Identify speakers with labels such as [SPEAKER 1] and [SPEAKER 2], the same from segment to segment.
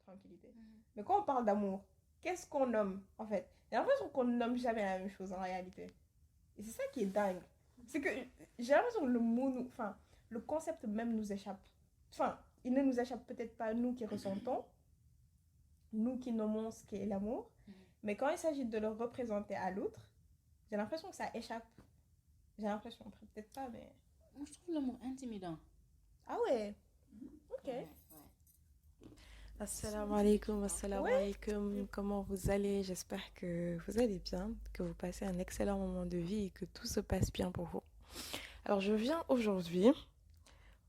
[SPEAKER 1] tranquillité. Mais quand on parle d'amour, qu'est-ce qu'on nomme, en fait? J'ai l'impression qu'on ne nomme jamais la même chose en réalité. Et c'est ça qui est dingue. C'est que j'ai l'impression que le mot, enfin, le concept même nous échappe. Enfin, il ne nous échappe peut-être pas nous qui ressentons, nous qui nommons ce qu'est l'amour, mais quand il s'agit de le représenter à l'autre, j'ai l'impression que ça échappe. J'ai l'impression, peut-être pas, mais...
[SPEAKER 2] Moi, je trouve l'amour intimidant.
[SPEAKER 1] Ah ouais, ok.
[SPEAKER 2] Ouais, ouais.
[SPEAKER 3] Assalamu alaikum, assalamu
[SPEAKER 1] Ouais.
[SPEAKER 3] alaikum. Comment vous allez? J'espère que vous allez bien, que vous passez un excellent moment de vie et que tout se passe bien pour vous. Alors, je viens aujourd'hui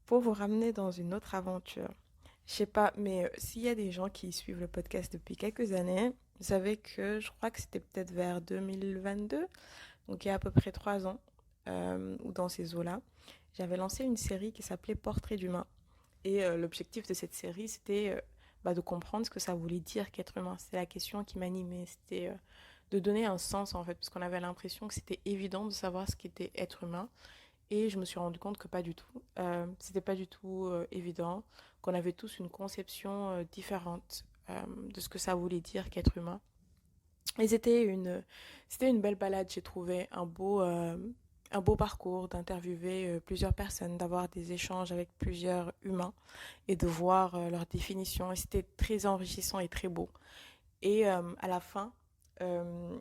[SPEAKER 3] pour vous ramener dans une autre aventure. Je sais pas, mais s'il y a des gens qui suivent le podcast depuis quelques années, vous savez que je crois que c'était peut-être vers 2022, donc il y a à peu près 3 ans, ou dans ces eaux-là, j'avais lancé une série qui s'appelait Portrait d'humain. Et l'objectif de cette série, c'était de comprendre ce que ça voulait dire qu'être humain. C'était la question qui m'animait. C'était de donner un sens, en fait, parce qu'on avait l'impression que c'était évident de savoir ce qu'était être humain. Et je me suis rendu compte que pas du tout. C'était pas du tout évident, qu'on avait tous une conception différente de ce que ça voulait dire qu'être humain. Et c'était une belle balade, j'ai trouvé un beau parcours d'interviewer plusieurs personnes, d'avoir des échanges avec plusieurs humains et de voir leurs définitions. Et c'était très enrichissant et très beau. Et à la fin, euh,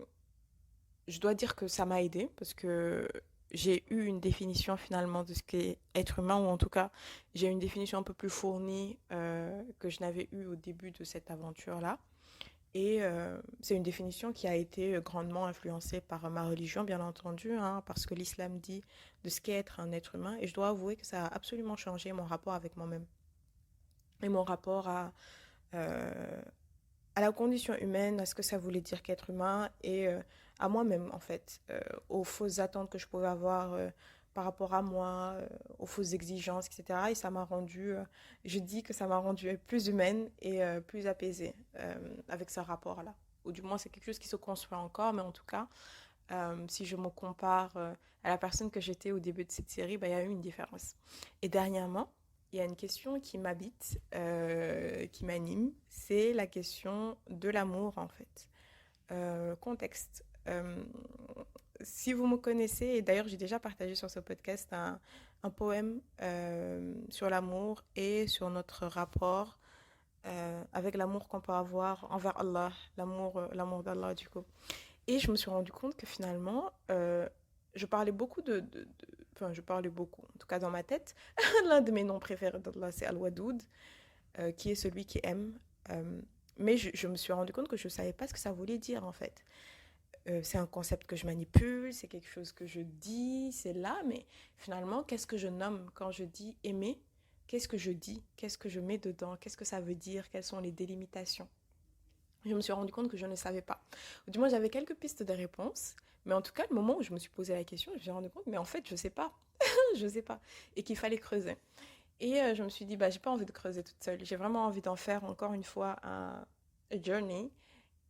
[SPEAKER 3] je dois dire que ça m'a aidé parce que j'ai eu une définition finalement de ce qu'est être humain, ou en tout cas, j'ai une définition un peu plus fournie que je n'avais eue au début de cette aventure-là. Et c'est une définition qui a été grandement influencée par ma religion, bien entendu, hein, parce que l'islam dit de ce qu'est être un être humain. Et je dois avouer que ça a absolument changé mon rapport avec moi-même et mon rapport euh, à la condition humaine, à ce que ça voulait dire qu'être humain et à moi-même, en fait, aux fausses attentes que je pouvais avoir par rapport à moi, aux fausses exigences, etc. Et ça m'a rendu, je dis que ça m'a rendu plus humaine et plus apaisée avec ce rapport-là. Ou du moins, c'est quelque chose qui se construit encore, mais en tout cas, si je me compare à la personne que j'étais au début de cette série, il y a eu une différence. Et dernièrement, il y a une question qui m'habite, qui m'anime, c'est la question de l'amour en fait. Contexte. Si vous me connaissez, et d'ailleurs j'ai déjà partagé sur ce podcast un poème sur l'amour et sur notre rapport avec l'amour qu'on peut avoir envers Allah, l'amour d'Allah du coup. Et je me suis rendu compte que finalement, je parlais beaucoup enfin, je parlais beaucoup, en tout cas dans ma tête. L'un de mes noms préférés d'Allah, c'est Al-Wadoud, qui est celui qui aime. Mais je me suis rendu compte que je ne savais pas ce que ça voulait dire, en fait. C'est un concept que je manipule, c'est quelque chose que je dis, c'est là, mais finalement, qu'est-ce que je nomme quand je dis aimer? Qu'est-ce que je dis? Qu'est-ce que je mets dedans? Qu'est-ce que ça veut dire? Quelles sont les délimitations? Je me suis rendu compte que je ne savais pas. Ou du moins, j'avais quelques pistes de réponses, mais en tout cas, le moment où je me suis posé la question, je me suis rendu compte, mais en fait, je ne sais pas. Je ne sais pas. Et qu'il fallait creuser. Et je me suis dit, j'ai pas envie de creuser toute seule. J'ai vraiment envie d'en faire encore une fois a journey.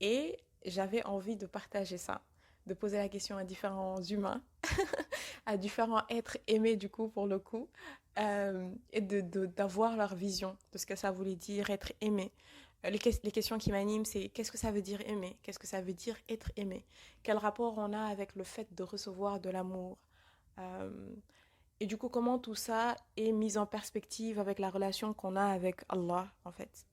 [SPEAKER 3] Et j'avais envie de partager ça, de poser la question à différents humains, à différents êtres aimés du coup pour le coup, et d'avoir leur vision de ce que ça voulait dire être aimé. Les questions qui m'animent, c'est qu'est-ce que ça veut dire aimer? Qu'est-ce que ça veut dire être aimé? Quel rapport on a avec le fait de recevoir de l'amour? Euh, et du coup, comment tout ça est mis en perspective avec la relation qu'on a avec Allah, en fait,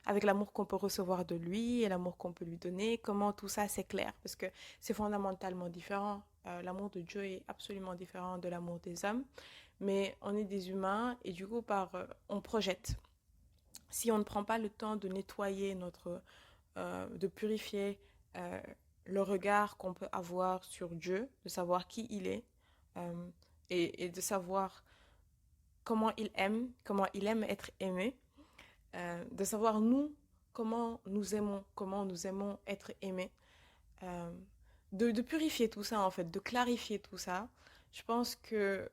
[SPEAKER 3] avec l'amour qu'on peut recevoir de lui et l'amour qu'on peut lui donner, comment tout ça s'éclaire, parce que c'est fondamentalement différent. L'amour de Dieu est absolument différent de l'amour des hommes, mais on est des humains et du coup, on projette. Si on ne prend pas le temps de nettoyer de purifier euh, le regard qu'on peut avoir sur Dieu, de savoir qui il est, euh, et de savoir comment il aime être aimé, de savoir nous, comment nous aimons être aimés, euh, de purifier tout ça en fait, de clarifier tout ça. Je pense que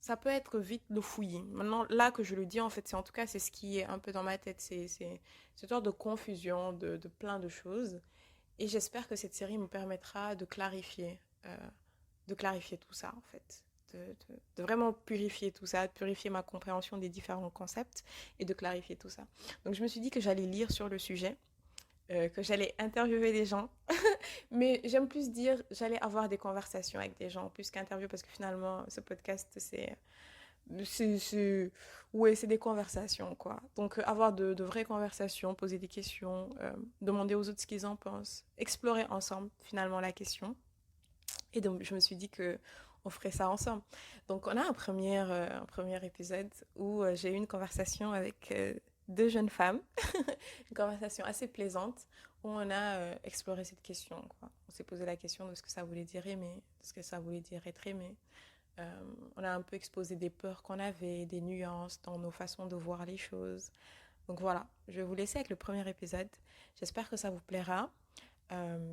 [SPEAKER 3] ça peut être vite le fouillis. Maintenant, là que je le dis, en fait, c'est en tout cas, c'est ce qui est un peu dans ma tête. C'est cette sorte de confusion de plein de choses. Et j'espère que cette série me permettra de clarifier tout ça, en fait. de vraiment purifier tout ça, de purifier ma compréhension des différents concepts et de clarifier tout ça. Donc je me suis dit que j'allais lire sur le sujet, que j'allais interviewer des gens, mais j'aime plus dire j'allais avoir des conversations avec des gens plus qu'interview parce que finalement ce podcast ouais, c'est des conversations, quoi. Donc, avoir de vraies conversations, poser des questions, demander aux autres ce qu'ils en pensent, explorer ensemble, finalement, la question. Et donc, je me suis dit que on ferait ça ensemble. Donc, on a un premier épisode où j'ai eu une conversation avec deux jeunes femmes, une conversation assez plaisante, où on a exploré cette question, quoi. On s'est posé la question de ce que ça voulait dire aimer, de ce que ça voulait dire être aimé. On a un peu exposé des peurs qu'on avait, des nuances dans nos façons de voir les choses. Donc voilà, je vais vous laisser avec le premier épisode. J'espère que ça vous plaira.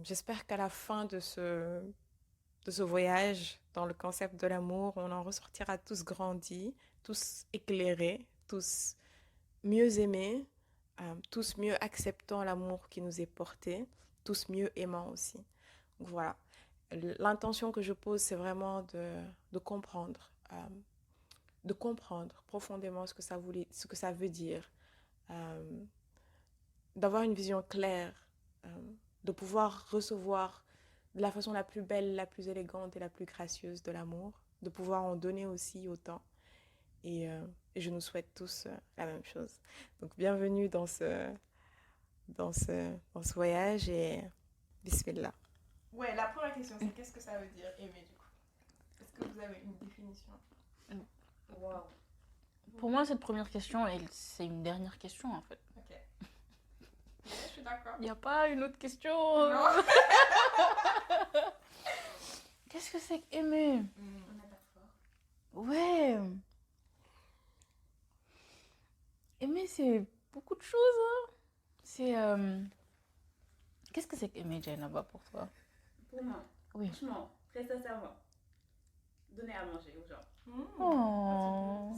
[SPEAKER 3] J'espère qu'à la fin de ce voyage dans le concept de l'amour, on en ressortira tous grandis, tous éclairés, tous mieux aimés, tous mieux acceptant l'amour qui nous est porté, tous mieux aimants aussi. Donc voilà. L'intention que je pose, c'est vraiment de comprendre profondément ce que ça veut dire, d'avoir une vision claire, de pouvoir recevoir de la façon la plus belle, la plus élégante et la plus gracieuse de l'amour, de pouvoir en donner aussi autant. Et je nous souhaite tous la même chose. Donc bienvenue dans ce voyage et bismillah.
[SPEAKER 1] Ouais, la première question, c'est qu'est-ce que ça veut dire aimer du coup? Est-ce que vous avez une définition?
[SPEAKER 2] Wow. Pour moi, cette première question, c'est une dernière question en fait.
[SPEAKER 1] Ok. Ouais, je suis d'accord.
[SPEAKER 2] Il n'y a pas une autre question.
[SPEAKER 1] Non.
[SPEAKER 2] Qu'est-ce que c'est qu'aimer?
[SPEAKER 4] On attaque fort.
[SPEAKER 2] Ouais. Aimer, c'est beaucoup de choses. Hein. C'est. Qu'est-ce que c'est qu'aimer, Jainaba, pour toi?
[SPEAKER 4] Pour moi,
[SPEAKER 2] Oui.
[SPEAKER 4] franchement, très sincèrement, donner à manger aux gens.
[SPEAKER 2] Oh.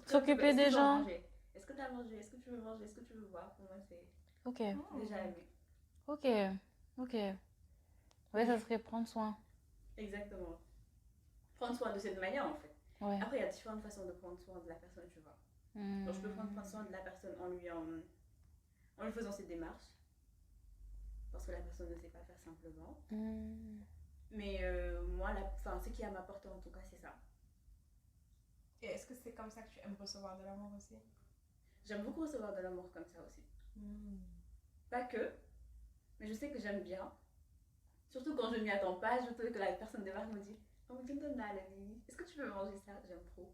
[SPEAKER 4] S'occuper
[SPEAKER 2] des gens.
[SPEAKER 4] Est-ce que tu as mangé? Est-ce que tu veux manger? Est-ce que tu veux boire? Pour moi, c'est
[SPEAKER 2] Ok.
[SPEAKER 4] déjà aimer.
[SPEAKER 2] Ok. Ouais, ça serait prendre soin.
[SPEAKER 4] Exactement. Prendre soin de cette manière, en fait.
[SPEAKER 2] Ouais.
[SPEAKER 4] Après, il y a différentes façons de prendre soin de la personne, tu vois. Donc, je peux prendre soin de la personne en lui faisant ses démarches. Parce que la personne ne sait pas faire simplement. Mais moi, ce qui a m'apporté en tout cas, c'est ça.
[SPEAKER 1] Et est-ce que c'est comme ça que tu aimes recevoir de l'amour aussi?
[SPEAKER 4] J'aime beaucoup recevoir de l'amour comme ça aussi. Pas que, mais je sais que j'aime bien. Surtout quand je ne m'y attends pas, je trouve que la personne débarque et me dit oh, mais tu me donnes là, la vie. Est-ce que tu veux manger ça? J'aime trop.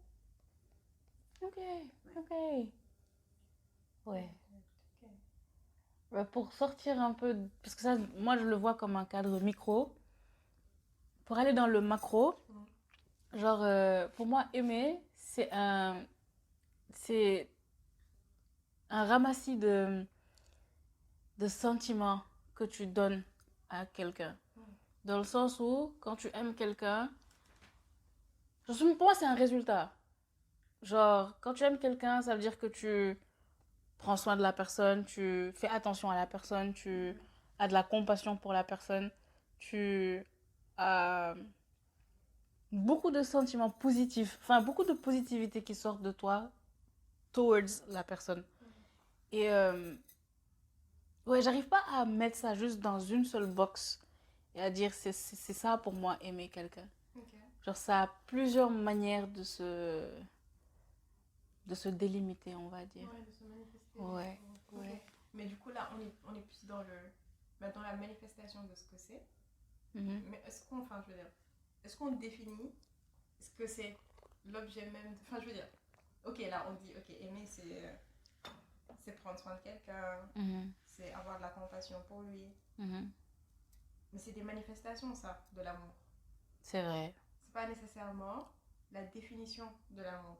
[SPEAKER 2] Ok. Ouais. Pour sortir un peu, parce que ça, moi je le vois comme un cadre micro. Pour aller dans le macro, genre pour moi aimer, c'est un ramassis de sentiments que tu donnes à quelqu'un. Dans le sens où, quand tu aimes quelqu'un, pour moi c'est un résultat. Genre, quand tu aimes quelqu'un, ça veut dire que tu prends soin de la personne, tu fais attention à la personne, tu as de la compassion pour la personne, tu as beaucoup de sentiments positifs, enfin beaucoup de positivité qui sortent de toi towards la personne. Et ouais, j'arrive pas à mettre ça juste dans une seule box et à dire c'est ça pour moi aimer quelqu'un.
[SPEAKER 1] Okay.
[SPEAKER 2] Genre ça a plusieurs manières de se délimiter, on va dire.
[SPEAKER 1] Ouais, de se manifester.
[SPEAKER 2] Ouais.
[SPEAKER 1] Okay. Ouais. Mais du coup là, on est plus dans dans la manifestation de ce que c'est. Mais est-ce qu'on définit ce que c'est l'objet même enfin je veux dire ok là on dit ok aimer c'est prendre soin de quelqu'un, c'est avoir de la compassion pour lui, mais c'est des manifestations ça de l'amour.
[SPEAKER 2] C'est vrai.
[SPEAKER 1] C'est pas nécessairement la définition de l'amour.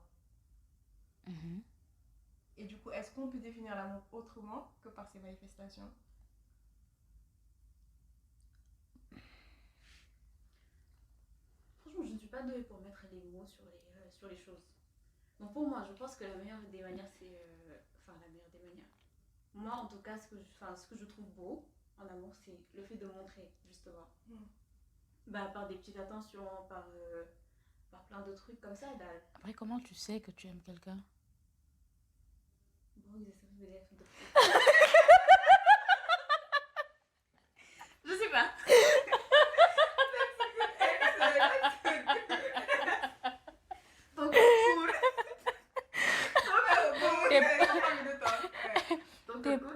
[SPEAKER 1] Et du coup est-ce qu'on peut définir l'amour autrement que par ces manifestations?
[SPEAKER 4] Franchement, je ne suis pas douée pour mettre les mots sur les choses. Donc pour moi, je pense que la meilleure des manières, c'est... la meilleure des manières. Moi, en tout cas, ce que je trouve beau en amour, c'est le fait de montrer, justement. Par des petites attentions, par par plein de trucs comme ça. Bah,
[SPEAKER 2] Après, comment tu sais que tu aimes quelqu'un?
[SPEAKER 4] bon, ils essaient de me dire je sais pas.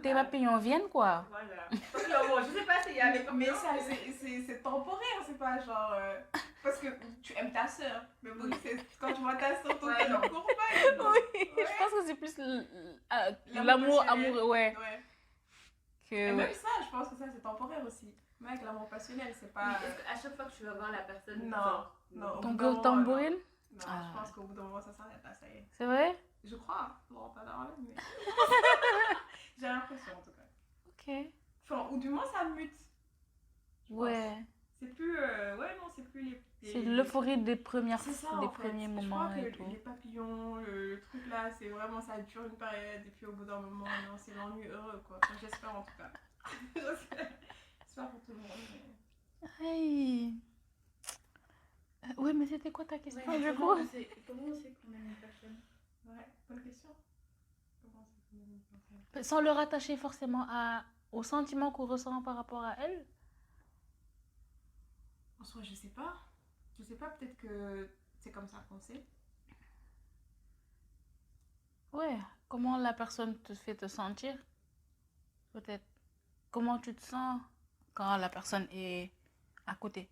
[SPEAKER 2] Tes papillons viennent quoi.
[SPEAKER 4] Voilà. Parce que bon, je sais pas s'il y a des
[SPEAKER 1] Mais ça, c'est temporaire, c'est pas genre. Parce que tu aimes ta soeur. Mais bon, quand tu vois ta soeur, ton cœur ne court pas.
[SPEAKER 2] Oui, je pense que c'est plus l'amour amoureux, ouais.
[SPEAKER 1] Et même ça, je pense que ça, c'est temporaire aussi. Mais avec l'amour passionnel, c'est pas.
[SPEAKER 4] Est-ce qu'à chaque fois que tu vas voir la personne,
[SPEAKER 1] Non.
[SPEAKER 2] Ton cœur tambourine?
[SPEAKER 1] Non, je pense qu'au bout d'un moment, ça s'arrête là, ça y est.
[SPEAKER 2] C'est vrai?
[SPEAKER 1] Je crois. Bon, pas dans la mais. J'ai l'impression en tout cas.
[SPEAKER 2] Ok.
[SPEAKER 1] Enfin, ou du moins, ça mute.
[SPEAKER 2] Ouais.
[SPEAKER 1] C'est plus. Ouais, non, c'est plus les.
[SPEAKER 2] C'est l'euphorie des premiers moments
[SPEAKER 1] je crois
[SPEAKER 2] et
[SPEAKER 1] que
[SPEAKER 2] tout.
[SPEAKER 1] les papillons, le truc là, c'est vraiment ça dure une période et puis au bout d'un moment, non, c'est l'ennui heureux quoi. Enfin, j'espère en tout cas. J'espère pour tout le monde. Mais...
[SPEAKER 2] Hey. Ouais, mais c'était quoi ta question
[SPEAKER 4] Ouais,
[SPEAKER 2] du coup?
[SPEAKER 4] comment on sait qu'on aime une personne?
[SPEAKER 1] Ouais, bonne question. Comment on sait qu'on aime une personne?
[SPEAKER 2] Sans le rattacher forcément au sentiment qu'on ressent par rapport à elle.
[SPEAKER 1] En soi, je sais pas. Je sais pas, peut-être que c'est comme ça qu'on sait.
[SPEAKER 2] Ouais, comment la personne te fait te sentir? Peut-être. Comment tu te sens quand la personne est à côté?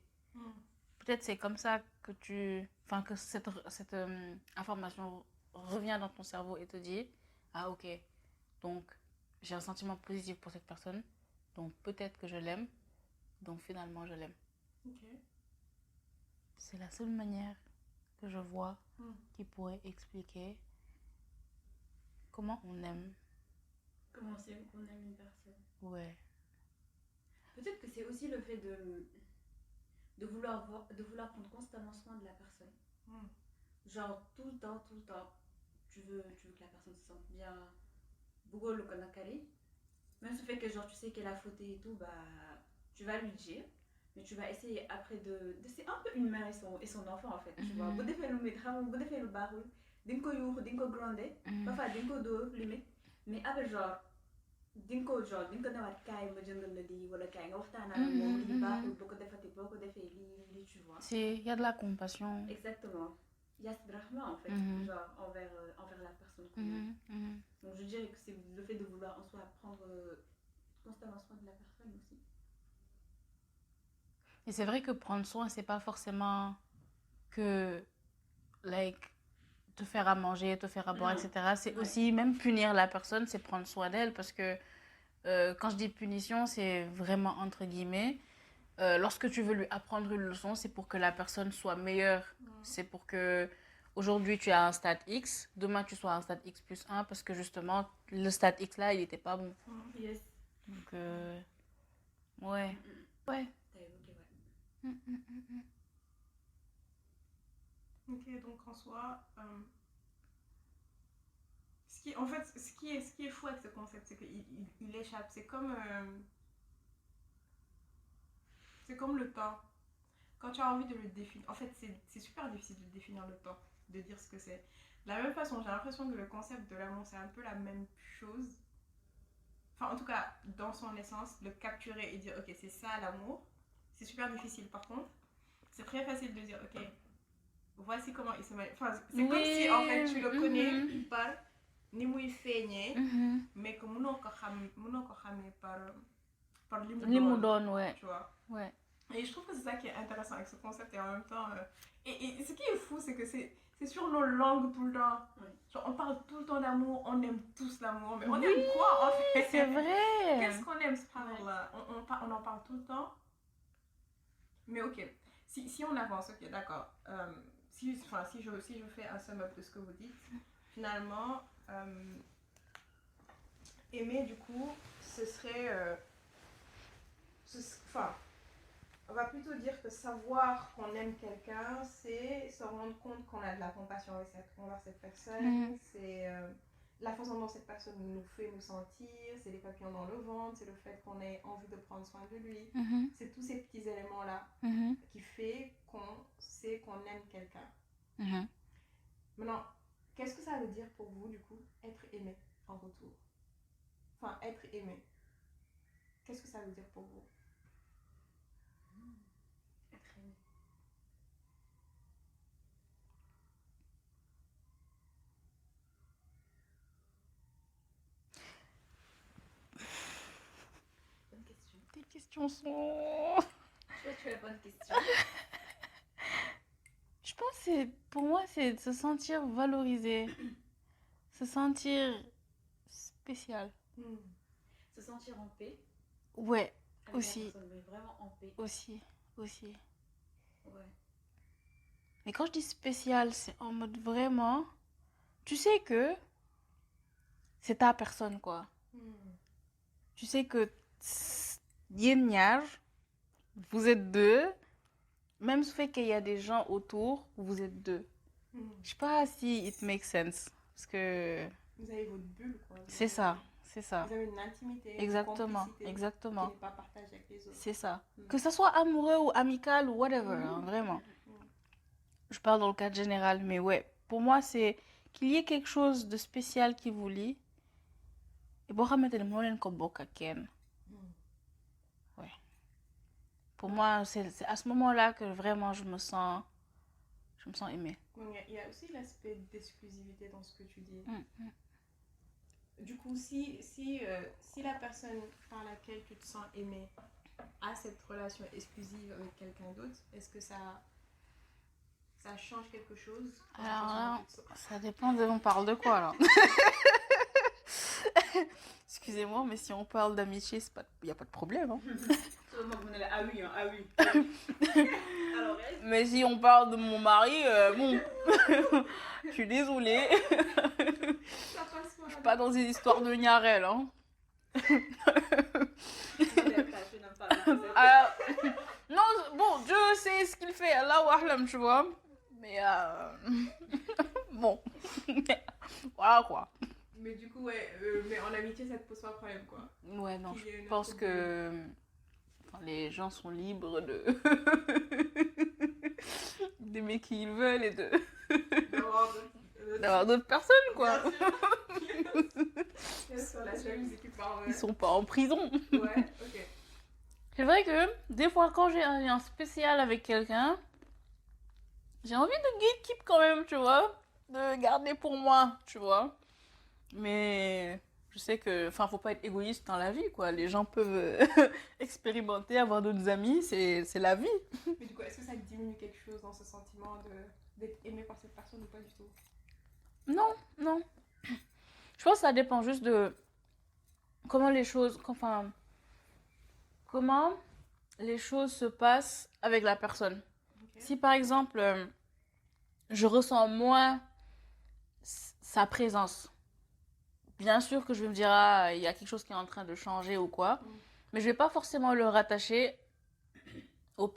[SPEAKER 2] Peut-être c'est comme ça que que cette information revient dans ton cerveau et te dit, ah ok, donc j'ai un sentiment positif pour cette personne, donc peut-être que je l'aime, donc finalement je l'aime.
[SPEAKER 1] Ok.
[SPEAKER 2] C'est la seule manière que je vois qui pourrait expliquer comment on aime.
[SPEAKER 4] Comment c'est qu'on aime une personne?
[SPEAKER 2] Ouais.
[SPEAKER 4] Peut-être que c'est aussi le fait de vouloir prendre constamment soin de la personne. Genre tout le temps, tu veux que la personne se sente bien. Beaucoup le konakari. Même ce fait que genre tu sais qu'elle a fauté et tout, bah tu vas lui dire. Mais tu vas essayer après c'est un peu une mère et son enfant en fait. Tu vois, bu defee lu métti bu defee lu baaxul di nga ko yuuxu di nga ko gronder. Parfois di nga ko dóor limite. Mais après genre di nga ko newaat kaay ma jëndal la lii wala kaay nga waxtaan ak moom lii baaxul boo ko defee lii tu vois.
[SPEAKER 2] Il y a de la compassion.
[SPEAKER 4] Exactement. Il y a ce drama en fait, genre envers la personne qu'on aime. Donc je dirais que c'est le fait de vouloir en soi prendre constamment soin de la personne aussi.
[SPEAKER 2] Et c'est vrai que prendre soin, c'est pas forcément que te faire à manger, te faire à boire, etc. C'est aussi même punir la personne, c'est prendre soin d'elle parce que quand je dis punition, c'est vraiment entre guillemets. Lorsque tu veux lui apprendre une leçon, c'est pour que la personne soit meilleure. C'est pour que aujourd'hui tu as un stade X, demain tu sois un stade X plus 1 parce que justement le stade X là, il n'était pas bon.
[SPEAKER 4] Yes.
[SPEAKER 2] Donc, ouais. Ouais.
[SPEAKER 1] Ok, donc en soi, ce qui est fou avec ce concept, c'est qu'il échappe. C'est comme le temps. Quand tu as envie de le définir, en fait, c'est super difficile de définir le temps, de dire ce que c'est. De la même façon, j'ai l'impression que le concept de l'amour, c'est un peu la même chose. Enfin, en tout cas, dans son essence, le capturer et dire, ok, c'est ça l'amour, c'est super difficile. Par contre, c'est très facile de dire, ok, voici comment il se met. Enfin, c'est comme si, en fait, tu le connais par ni muy feeñee, mais que mënoo ko xamee par li mu doon,
[SPEAKER 2] ouais.
[SPEAKER 1] Tu vois.
[SPEAKER 2] Ouais.
[SPEAKER 1] Et je trouve que c'est ça qui est intéressant avec ce concept et en même temps... Et ce qui est fou, c'est que c'est sur nos langues tout le temps. Genre, on parle tout le temps d'amour, on aime tous l'amour, mais on aime quoi en fait?
[SPEAKER 2] C'est vrai.
[SPEAKER 1] Qu'est-ce qu'on aime, subhanallah? On en parle tout le temps. Mais ok, si on avance, ok, d'accord. Si je fais un sum-up de ce que vous dites, finalement, aimer du coup, ce serait... on va plutôt dire que savoir qu'on aime quelqu'un, c'est se rendre compte qu'on a de la compassion envers cette personne, c'est la façon dont cette personne nous fait nous sentir, c'est les papillons dans le ventre, c'est le fait qu'on ait envie de prendre soin de lui, c'est tous ces petits éléments-là qui fait qu'on sait qu'on aime quelqu'un. Maintenant, qu'est-ce que ça veut dire pour vous, du coup, être aimé en retour? Enfin, être aimé. Qu'est-ce que ça veut dire pour vous?
[SPEAKER 4] Être aimé. Bonne question.
[SPEAKER 2] Tes questions sont...
[SPEAKER 4] Je vois que tu as la bonne question.
[SPEAKER 2] Je pense que pour moi, c'est de se sentir valorisé. Se sentir spécial.
[SPEAKER 4] Se sentir en paix.
[SPEAKER 2] Ouais,
[SPEAKER 4] Avec
[SPEAKER 2] aussi.
[SPEAKER 4] la personne, mais vraiment en paix.
[SPEAKER 2] Aussi.
[SPEAKER 4] Ouais.
[SPEAKER 2] Mais quand je dis spécial, c'est en mode vraiment... Tu sais que c'est ta personne, quoi. Tu sais que yéen ñaar, vous êtes deux. Même si fait qu'il y a des gens autour, vous êtes deux. Je sais pas si it makes sense. Parce que...
[SPEAKER 1] Vous avez votre bulle, quoi.
[SPEAKER 2] C'est ça.
[SPEAKER 1] Vous avez une intimité,
[SPEAKER 2] Exactement,
[SPEAKER 1] une complicité
[SPEAKER 2] exactement.
[SPEAKER 1] qui n'est pas partagée avec les autres.
[SPEAKER 2] C'est ça. Que ça soit amoureux ou amical ou whatever, hein, vraiment. Je parle dans le cadre général, mais ouais. Pour moi, c'est qu'il y ait quelque chose de spécial qui vous lie. Et bon, ouais. Pour moi, c'est à ce moment-là que vraiment je me sens aimée.
[SPEAKER 1] Il y a aussi l'aspect d'exclusivité dans ce que tu dis. Du coup, si la personne par laquelle tu te sens aimée a cette relation exclusive avec quelqu'un d'autre, est-ce que ça change quelque chose?
[SPEAKER 2] Alors là, ça dépend de on parle de quoi, alors. Excusez-moi, mais si on parle d'amitié, il n'y a pas de problème. Hein.
[SPEAKER 4] Ah oui, ah oui. Alors,
[SPEAKER 2] mais si on parle de mon mari, bon, je suis désolée. Je suis pas dans une histoire de Niarel. Hein. Non, bon, Dieu sait ce qu'il fait, Allah wahlam, tu vois. Mais bon, voilà quoi.
[SPEAKER 1] Mais du coup, ouais, mais en amitié, ça te pose pas de problème, quoi.
[SPEAKER 2] Ouais, non, je pense que les gens sont libres de d'aimer qui ils veulent et d'avoir d'autres personnes, quoi. Ils sont pas en prison.
[SPEAKER 1] Ouais, ok.
[SPEAKER 2] C'est vrai que des fois, quand j'ai un lien spécial avec quelqu'un, j'ai envie de gatekeep quand même, tu vois, de garder pour moi, tu vois. Mais je sais que, enfin, faut pas être égoïste dans la vie, quoi. Les gens peuvent expérimenter, avoir d'autres amis, c'est la vie.
[SPEAKER 1] Mais du coup, est-ce que ça diminue quelque chose dans ce sentiment d'être aimé par cette personne ou pas du tout?
[SPEAKER 2] Non. Je pense que ça dépend juste de comment les choses se passent avec la personne. Okay. Si par exemple, je ressens moins sa présence, bien sûr que je vais me dire, ah, il y a quelque chose qui est en train de changer ou quoi, mais je vais pas forcément le rattacher aux autres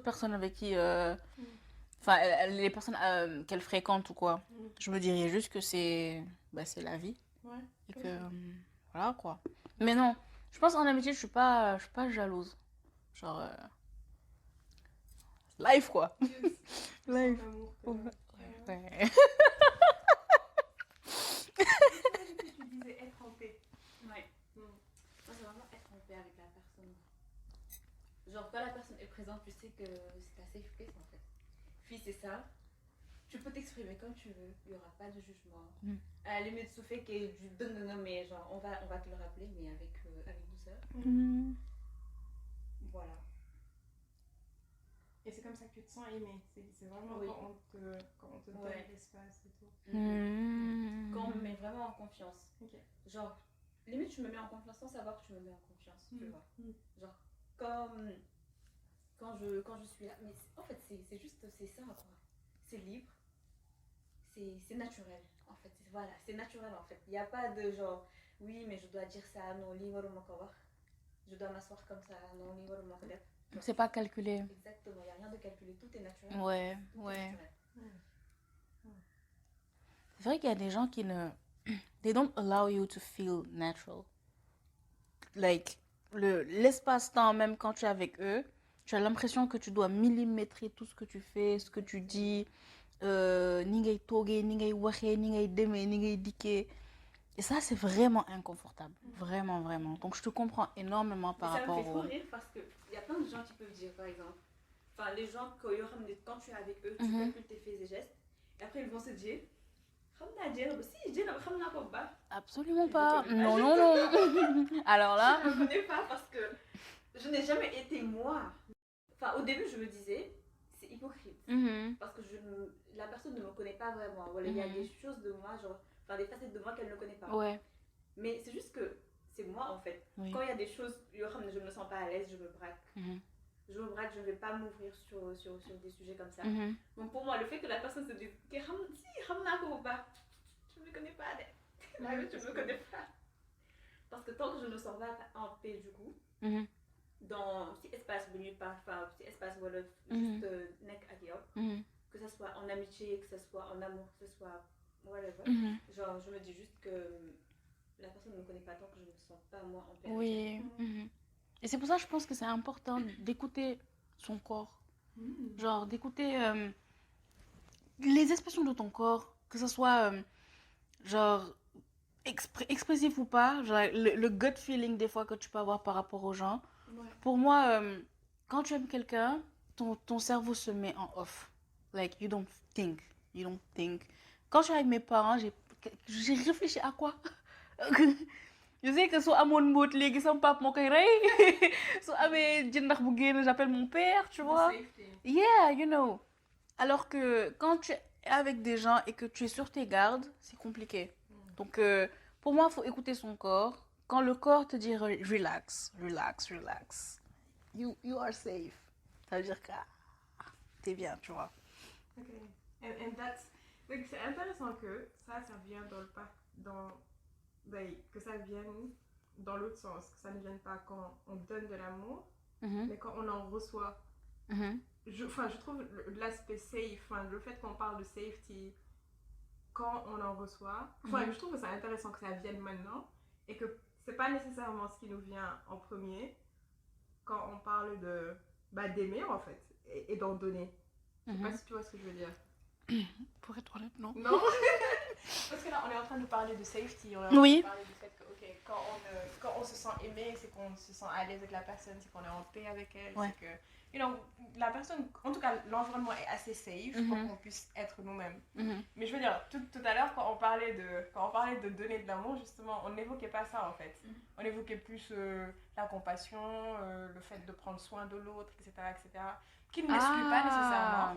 [SPEAKER 2] personnes avec qui, les personnes qu'elle fréquente ou quoi. Je me dirais juste que c'est la vie.
[SPEAKER 1] Ouais.
[SPEAKER 2] Et que, voilà quoi. Mais non, je pense en amitié, je suis pas jalouse. Genre, life quoi.
[SPEAKER 1] Yes.
[SPEAKER 2] Life.
[SPEAKER 1] Ouais. Tu disais être en paix.
[SPEAKER 4] Ouais. Moi, c'est vraiment être en paix avec la personne. Genre, quand la personne est présente, tu sais que c'est ta safe place en fait. Puis c'est ça. Tu peux t'exprimer comme tu veux, il n'y aura pas de jugement. À la limite, ce fait que tu donnes le nom, mais genre, on va te le rappeler, mais avec douceur. Voilà.
[SPEAKER 1] Et c'est comme ça que tu te sens aimé. C'est vraiment quand on te donne l'espace et tout.
[SPEAKER 4] Quand on me met vraiment en confiance.
[SPEAKER 1] Okay.
[SPEAKER 4] Genre, limite, je me mets en confiance sans savoir que je me mets en confiance, tu vois. Genre, quand je suis là, mais en fait, c'est juste, c'est ça, quoi. C'est libre. C'est naturel, en fait. Voilà, c'est naturel, en fait. Il n'y a pas de genre, oui, mais je dois dire ça, non, je dois m'asseoir comme ça, non,
[SPEAKER 2] c'est pas calculé.
[SPEAKER 4] Exactement, il n'y a rien de calculé, tout est naturel.
[SPEAKER 2] Ouais.
[SPEAKER 4] Est naturel.
[SPEAKER 2] C'est vrai qu'il y a des gens qui ne... They don't allow you to feel natural. Like, l'espace-temps, même quand tu es avec eux, tu as l'impression que tu dois millimétrer tout ce que tu fais, ce que tu dis, ni ngay toogee, ni ngay waxee, ni ngay demee, ni ngay dikkee. Et ça, c'est vraiment inconfortable. Vraiment, vraiment. Donc, je te comprends énormément par rapport
[SPEAKER 4] au... Ça me fait trop rire parce qu'il y a plein de gens qui peuvent dire, par exemple, enfin, les gens, quand tu es avec eux, tu calcules tes faits et gestes, et après, ils vont se dire,
[SPEAKER 2] absolument pas. Non, non, non. Alors là...
[SPEAKER 4] Je ne me connais pas parce que je n'ai jamais été moi. Enfin, au début, je me disais, c'est hypocrite. Parce que la personne ne me connaît pas vraiment. Voilà, il y a des choses de moi, genre, enfin, des facettes de moi qu'elle ne connaît pas.
[SPEAKER 2] Ouais.
[SPEAKER 4] Mais c'est juste que c'est moi, en fait. Oui. Quand il y a des choses, je ne me sens pas à l'aise, je me braque. Je me braque, je ne vais pas m'ouvrir sur des sujets comme ça. Donc pour moi, le fait que la personne se dise, si, je ne me connais pas, je ne me connais pas. Parce que tant que je ne sors pas en paix, du coup, dans petit espace venu par, enfin, petit espace voilà, juste neck à gueule, que ce soit en amitié, que ce soit en amour, que ce soit whatever, genre je me dis juste que la personne ne me connaît pas tant que je ne me sens pas moi en paix.
[SPEAKER 2] Oui. Et c'est pour ça que je pense que c'est important d'écouter son corps. Genre d'écouter les expressions de ton corps, que ce soit genre expressif ou pas, genre le gut feeling des fois que tu peux avoir par rapport aux gens. Ouais. Pour moi, quand tu aimes quelqu'un, ton cerveau se met en off. Like, you don't think. Quand je suis avec mes parents, j'ai réfléchi à quoi? Je sais que soit à mon mot, les son papa mon kay soit avec jindax bu génn, j'appelle mon père, tu vois. Yeah, you know. Alors que quand tu es avec des gens et que tu es sur tes gardes, c'est compliqué. Donc pour moi, il faut écouter son corps. Quand le corps te dit relax, you are safe. Ça veut dire que t'es bien, tu vois.
[SPEAKER 1] Ok. And that's like, c'est intéressant que ça vient que ça vienne dans l'autre sens, que ça ne vienne pas quand on donne de l'amour, mais quand on en reçoit. Je trouve l'aspect safe, le fait qu'on parle de safety quand on en reçoit, je trouve que c'est intéressant que ça vienne maintenant et que c'est pas nécessairement ce qui nous vient en premier quand on parle d'aimer en fait et d'en donner. Je sais pas si tu vois ce que je veux dire.
[SPEAKER 2] Pour être honnête, non.
[SPEAKER 1] Non. Parce que là, on est en train de parler de safety. On est en
[SPEAKER 2] train
[SPEAKER 1] de parler du fait que quand on se sent aimé, c'est qu'on se sent à l'aise avec la personne, c'est qu'on est en paix avec elle. Ouais. C'est que, la personne, en tout cas, l'environnement est assez safe pour qu'on puisse être nous-mêmes. Mais je veux dire, tout à l'heure, quand on parlait de donner de l'amour, justement, on n'évoquait pas ça en fait. On évoquait plus la compassion, le fait de prendre soin de l'autre, etc. Qui ne l'exclut pas nécessairement.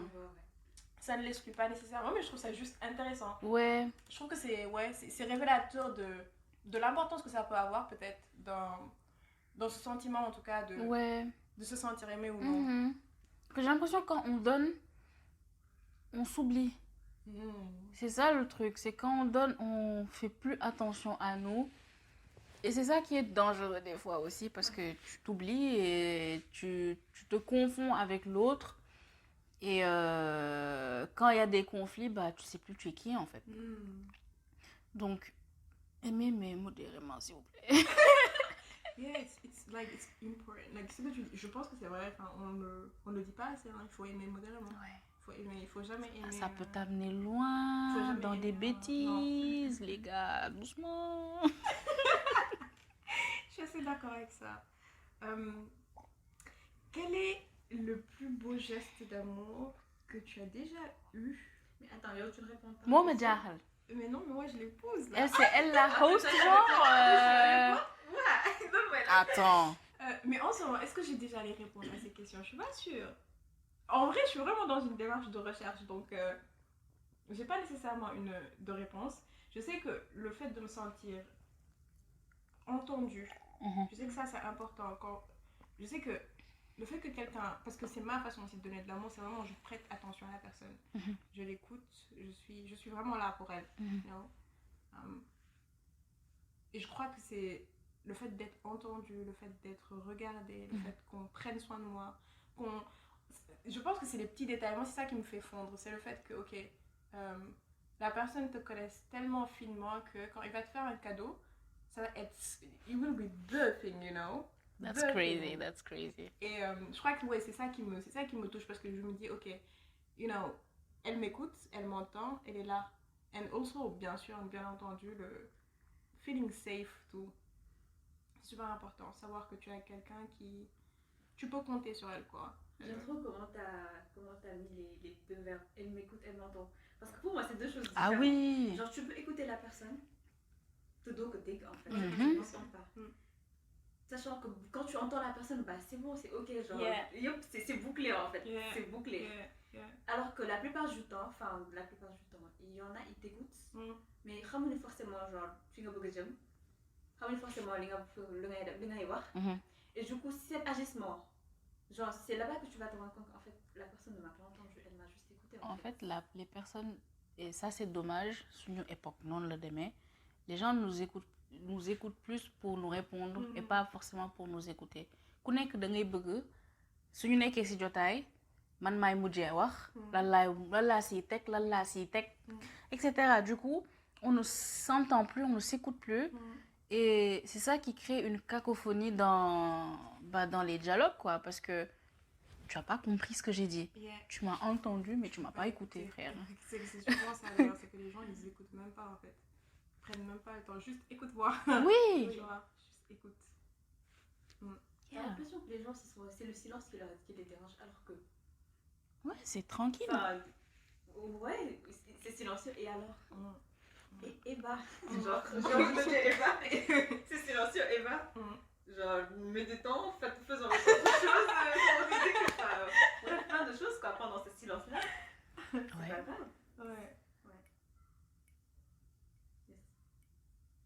[SPEAKER 1] Ça ne l'exclut pas nécessairement, mais je trouve ça juste intéressant.
[SPEAKER 2] Ouais.
[SPEAKER 1] Je trouve que c'est révélateur de l'importance que ça peut avoir peut-être dans ce sentiment en tout cas de se sentir aimé ou non.
[SPEAKER 2] J'ai l'impression que quand on donne, on s'oublie. C'est ça le truc, c'est quand on donne, on fait plus attention à nous. Et c'est ça qui est dangereux des fois aussi, parce que tu t'oublies et tu te confonds avec l'autre. Et quand il y a des conflits, tu sais plus tu es qui en fait. Donc, aimez mais modérément s'il vous plaît.
[SPEAKER 1] Yeah, it's important. Like, je pense que c'est vrai, on le dit pas assez, il faut aimer modérément. Ouais. Il faut jamais aimer.
[SPEAKER 2] Ça peut t'amener loin dans des bêtises, les gars, doucement.
[SPEAKER 1] Je suis assez d'accord avec ça. Quel est le plus beau geste d'amour que tu as déjà eu?
[SPEAKER 4] Mais attends, tu ne réponds pas.
[SPEAKER 2] Moi, me jahal.
[SPEAKER 1] Mais non, mais moi je l'épouse là.
[SPEAKER 2] Elle la host, genre. Attends.
[SPEAKER 1] Mais en ce moment, est-ce que j'ai déjà les réponses à ces questions? Je suis pas sûre. En vrai, je suis vraiment dans une démarche de recherche, donc j'ai pas nécessairement de réponse. Je sais que le fait de me sentir entendue, je sais que ça c'est important. Je sais que le fait que quelqu'un, parce que c'est ma façon aussi de donner de l'amour, c'est vraiment je prête attention à la personne. Je l'écoute, je suis vraiment là pour elle. Et je crois que c'est le fait d'être entendu, le fait d'être regardé, le fait qu'on prenne soin de moi, je pense que c'est les petits détails. Moi, c'est ça qui me fait fondre. C'est le fait que, la personne te connaisse tellement finement que quand il va te faire un cadeau, ça va être... It will be the thing, you know?
[SPEAKER 2] That's
[SPEAKER 1] veut
[SPEAKER 2] crazy,
[SPEAKER 1] t'aimer.
[SPEAKER 2] that's crazy.
[SPEAKER 3] Et je crois que ouais, c'est ça qui me touche parce que je me dis, ok, you know, elle m'écoute, elle m'entend, elle est là. And also, bien sûr, bien entendu, le feeling safe, tout. C'est super important, savoir que tu as quelqu'un qui... Tu peux compter sur elle, quoi.
[SPEAKER 4] J'aime trop comment t'as mis les deux verbes. Elle m'écoute, elle m'entend. Parce que pour moi, c'est deux choses
[SPEAKER 2] Ah
[SPEAKER 4] différentes.
[SPEAKER 2] oui.
[SPEAKER 4] Genre, tu peux écouter la personne de deux côtés, en fait.
[SPEAKER 2] Mhm.
[SPEAKER 4] Tu n'entends pas.
[SPEAKER 3] Mhm.
[SPEAKER 4] Sachant que quand tu entends la personne, bah c'est bon, c'est ok. Genre,
[SPEAKER 3] Yeah.
[SPEAKER 4] yop, c'est bouclé en fait.
[SPEAKER 3] Yeah.
[SPEAKER 4] C'est bouclé.
[SPEAKER 3] Yeah.
[SPEAKER 4] Alors que la plupart du temps, il y en a, ils t'écoutent. Mais xamuñu forcément, genre, fi nga bëgg a jëm. Xamuñu forcément li ngay wax.
[SPEAKER 2] Mhm.
[SPEAKER 4] Et du coup, si cet agissement, genre, c'est là-bas que tu vas te rendre compte qu'en fait, la personne ne m'a pas entendu, elle m'a juste écouté.
[SPEAKER 2] En fait, les personnes, et ça c'est dommage, sur une époque non le demain, les gens nous écoutent plus pour nous répondre et pas forcément pour nous écouter. Ku nekk da ngay bëgg suñu nekkee ci jotaay man maay mujjee wax lan laa siy teg lan laa siy teg etc. Du coup on ne s'entend plus, on ne s'écoute plus et c'est ça qui crée une cacophonie dans les dialogues quoi, parce que tu n'as pas compris ce que j'ai dit.
[SPEAKER 3] Yeah.
[SPEAKER 2] Tu m'as entendu, mais tu m'as pas écouté, frère.
[SPEAKER 3] C'est souvent ça, d'ailleurs, c'est que les gens, ils écoutent même pas, en fait. Ils prennent même pas le temps. Juste écoute-moi.
[SPEAKER 2] Oui.
[SPEAKER 3] Tu vois, juste écoute.
[SPEAKER 4] J'ai l'impression que les gens, c'est le silence qui les dérange, alors que...
[SPEAKER 2] Ouais, c'est tranquille.
[SPEAKER 4] Enfin, ouais, c'est silencieux, et alors Et bah, genre, j'ai envie de dire Eva, c'est silencieux, Eva. Genre, méditant, faisant autre chose, on a plein de choses quoi pendant ce silence-là. C'est pas grave.
[SPEAKER 3] Ouais. Yes.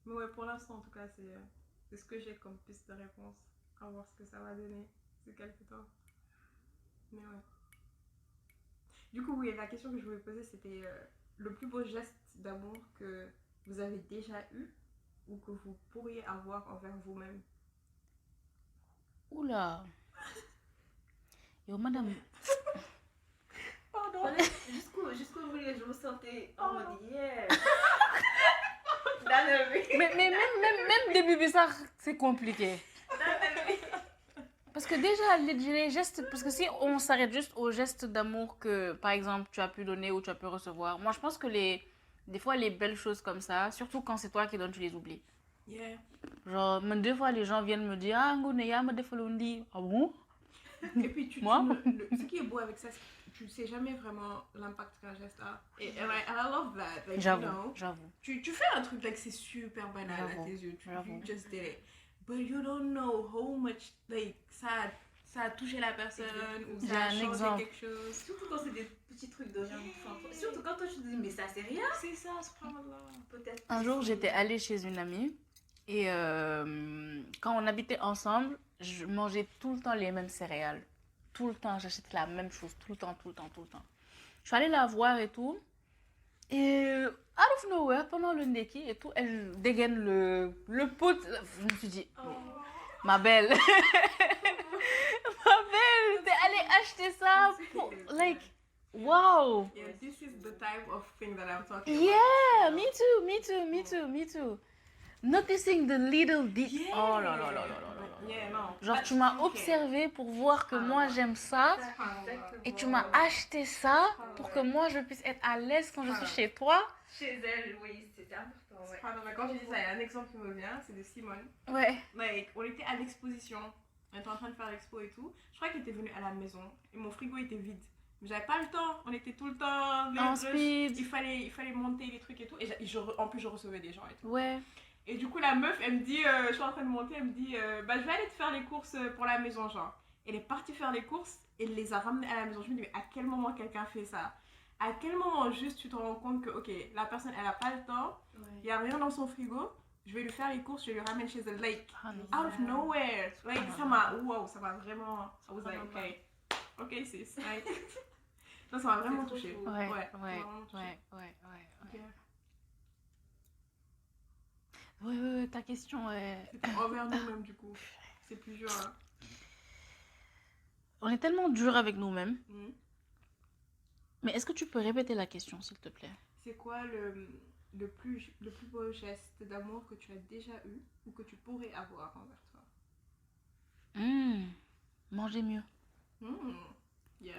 [SPEAKER 3] Mais ouais, pour l'instant, en tout cas, c'est ce que j'ai comme piste de réponse. À voir ce que ça va donner. C'est quelque temps. Mais ouais. Du coup, oui, la question que je voulais poser, c'était le plus beau geste d'amour que vous avez déjà eu ou que vous pourriez avoir envers vous-même.
[SPEAKER 2] Oula. Yo, madame.
[SPEAKER 4] Pardon. Jusqu'au bout, je me sentais en mode yeah.
[SPEAKER 2] Mais même début ça c'est compliqué. Parce que déjà les gestes, parce que si on s'arrête juste aux gestes d'amour que par exemple tu as pu donner ou tu as pu recevoir, moi je pense que des fois les belles choses comme ça, surtout quand c'est toi qui donnes, tu les oublies.
[SPEAKER 3] Yeah.
[SPEAKER 2] Genre même des fois les gens viennent me dire ah Ngoné yaa ma defal woon lii. Ah bon?
[SPEAKER 3] Et puis
[SPEAKER 2] Moi
[SPEAKER 3] ce qui est beau avec ça, c'est que tu sais jamais vraiment l'impact qu'un geste a. Et I love that. Like,
[SPEAKER 2] J'avoue.
[SPEAKER 3] Tu fais un truc like c'est super banal à tes yeux. You just did it. But you don't know how much like ça a touché la personne ou ça a changé quelque chose.
[SPEAKER 4] Surtout quand c'est des petits trucs de rien. Surtout quand toi tu te dis mais ça c'est rien.
[SPEAKER 3] C'est ça, subhanallah.
[SPEAKER 4] Peut-être.
[SPEAKER 2] Un jour j'étais allée chez une amie et quand on habitait ensemble, je mangeais tout le temps les mêmes céréales. Tout le temps, j'achetais la même chose, tout le temps. Je suis allée la voir et tout. Et out of nowhere, pendant le ndeki et tout, elle dégaine le pot. Je me suis dit, ma belle, t'es allée acheter ça pour, like, wow.
[SPEAKER 3] Yeah, this is the type of thing that I'm talking
[SPEAKER 2] Yeah,
[SPEAKER 3] about.
[SPEAKER 2] me too. Noticing the little details.
[SPEAKER 3] Yeah.
[SPEAKER 2] Oh là là.
[SPEAKER 3] Yeah, non.
[SPEAKER 2] Genre, tu m'as observé pour voir que moi j'aime ça. Et tu m'as acheté ça pour que moi je puisse être à l'aise quand je suis chez toi.
[SPEAKER 4] Chez elle, oui, c'était important. Ouais.
[SPEAKER 3] Quand je dis ça, il y a un exemple qui me vient, c'est de Simone.
[SPEAKER 2] Ouais.
[SPEAKER 3] Like, on était à l'exposition, on était en train de faire l'expo et tout. Je crois qu'il était venu à la maison et mon frigo était vide. Mais j'avais pas le temps, on était tout le temps
[SPEAKER 2] en speed.
[SPEAKER 3] Il fallait monter les trucs et tout. Et en plus, je recevais des gens et tout.
[SPEAKER 2] Ouais.
[SPEAKER 3] Et du coup, la meuf, elle me dit, je suis en train de monter, elle me dit, bah je vais aller te faire les courses pour la maison, genre. Elle est partie faire les courses et elle les a ramenées à la maison. Je me dis, mais à quel moment quelqu'un fait ça? À quel moment juste tu te rends compte que, ok, la personne, elle a pas le temps, il y a rien dans son frigo, je vais lui faire les courses, je vais lui ramener chez elle, like, out of nowhere. Like, ça m'a vraiment, I was like, ok, sis, like, ça m'a vraiment touché.
[SPEAKER 2] Ouais. Ouais, ta question est...
[SPEAKER 3] C'était envers nous-mêmes, du coup. C'est plus dur, hein.
[SPEAKER 2] On est tellement dur avec nous-mêmes. Mais est-ce que tu peux répéter la question, s'il te plaît?
[SPEAKER 3] C'est quoi le plus beau geste d'amour que tu as déjà eu ou que tu pourrais avoir envers toi?
[SPEAKER 2] Manger mieux.
[SPEAKER 1] Yeah.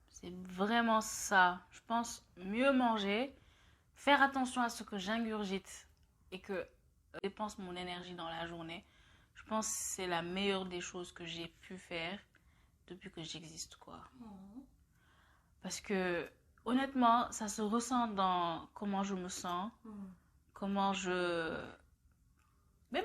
[SPEAKER 2] C'est vraiment ça. Je pense mieux manger, faire attention à ce que j'ingurgite et que je dépense mon énergie dans la journée. Je pense que c'est la meilleure des choses que j'ai pu faire depuis que j'existe, quoi. Parce que, honnêtement, ça se ressent dans comment je me sens, comment je... Même,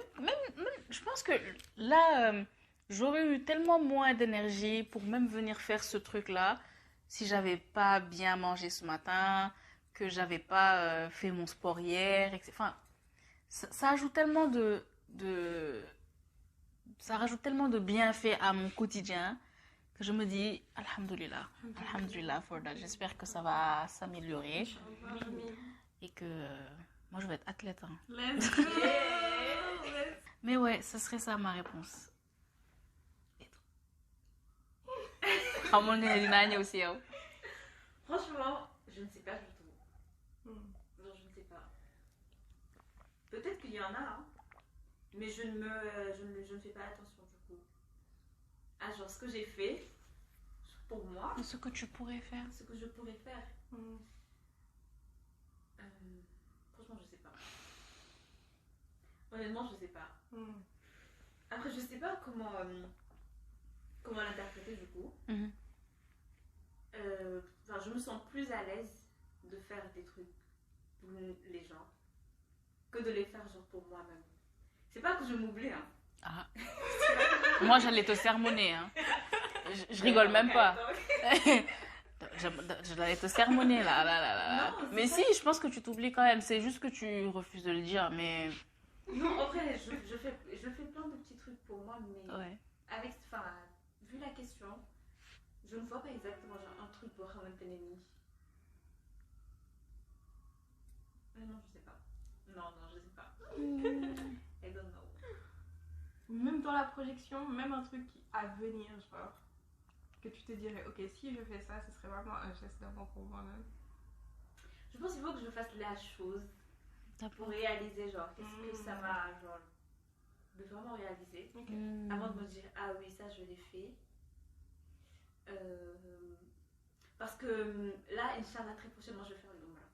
[SPEAKER 2] je pense que là, j'aurais eu tellement moins d'énergie pour même venir faire ce truc-là si j'avais pas bien mangé ce matin, que j'avais pas fait mon sport hier, etc. Enfin, ça ajoute tellement ça rajoute tellement de bienfaits à mon quotidien que je me dis, alhamdulillah for that. J'espère que ça va s'améliorer et que moi je vais être athlète. Hein.
[SPEAKER 1] Let's go.
[SPEAKER 2] Mais ouais, ce serait ça ma réponse. Aussi.
[SPEAKER 4] Franchement, je ne sais pas du tout. Non, je ne sais pas. Peut-être qu'il y en a, hein, mais je ne fais pas attention du coup. Ah, genre ce que j'ai fait pour moi.
[SPEAKER 2] Ce que tu pourrais faire.
[SPEAKER 4] Ce que je pourrais faire. Franchement, je sais pas. Honnêtement, je sais pas. Après, je sais pas comment l'interpréter du coup. Je me sens plus à l'aise de faire des trucs pour les gens que de les faire genre pour moi-même. C'est pas que je m'oublie, hein.
[SPEAKER 2] Ah. Moi, j'allais te sermonner, hein. Je rigole même pas. Je l'allais te sermonner là. Non, mais si, je pense que tu t'oublies quand même. C'est juste que tu refuses de le dire, mais...
[SPEAKER 4] Non, en vrai, je fais plein de petits trucs pour moi, mais
[SPEAKER 2] ouais.
[SPEAKER 4] Vu la question, je ne vois pas exactement genre un truc pour Haman Penemi. Non, je sais pas. Non, je sais pas. I don't know.
[SPEAKER 1] Même dans la projection, même un truc à venir, genre, que tu te dirais, ok, si je fais ça, ce serait vraiment un geste d'amour pour moi-même.
[SPEAKER 4] Je pense qu'il faut que je fasse la chose pour réaliser, genre, qu'est-ce que ça m'a, genre, de vraiment réaliser. Avant de me dire, ah oui, ça, je l'ai fait. Parce que là, Inch'Allah, très prochainement, je vais faire le Umrah.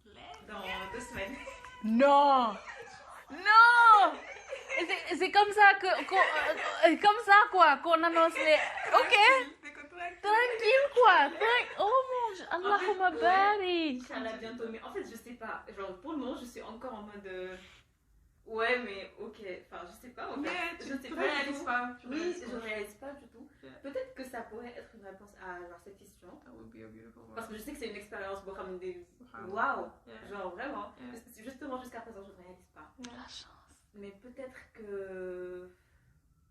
[SPEAKER 4] Dans 2 semaines.
[SPEAKER 2] Non! C'est comme ça comme ça quoi, qu'on annonce les... Ok. Tranquille quoi. Oh mon Dieu, Allahumma barik.
[SPEAKER 4] Inch'Allah, bientôt. Mais en fait, je sais pas. Genre, pour le moment, je suis encore en mode... Ouais, mais ok. Enfin, je sais pas en fait.
[SPEAKER 1] Yeah,
[SPEAKER 4] je sais
[SPEAKER 1] tu
[SPEAKER 4] pas.
[SPEAKER 1] réalises pas.
[SPEAKER 4] Oui, je réalise pas du tout. Yeah. Peut-être que ça pourrait être une réponse à genre, cette question. Parce que je sais que c'est une expérience pour comme des. Waouh! Genre vraiment. Yeah. Justement, jusqu'à présent, je ne réalise pas.
[SPEAKER 2] La chance.
[SPEAKER 4] Mais peut-être que.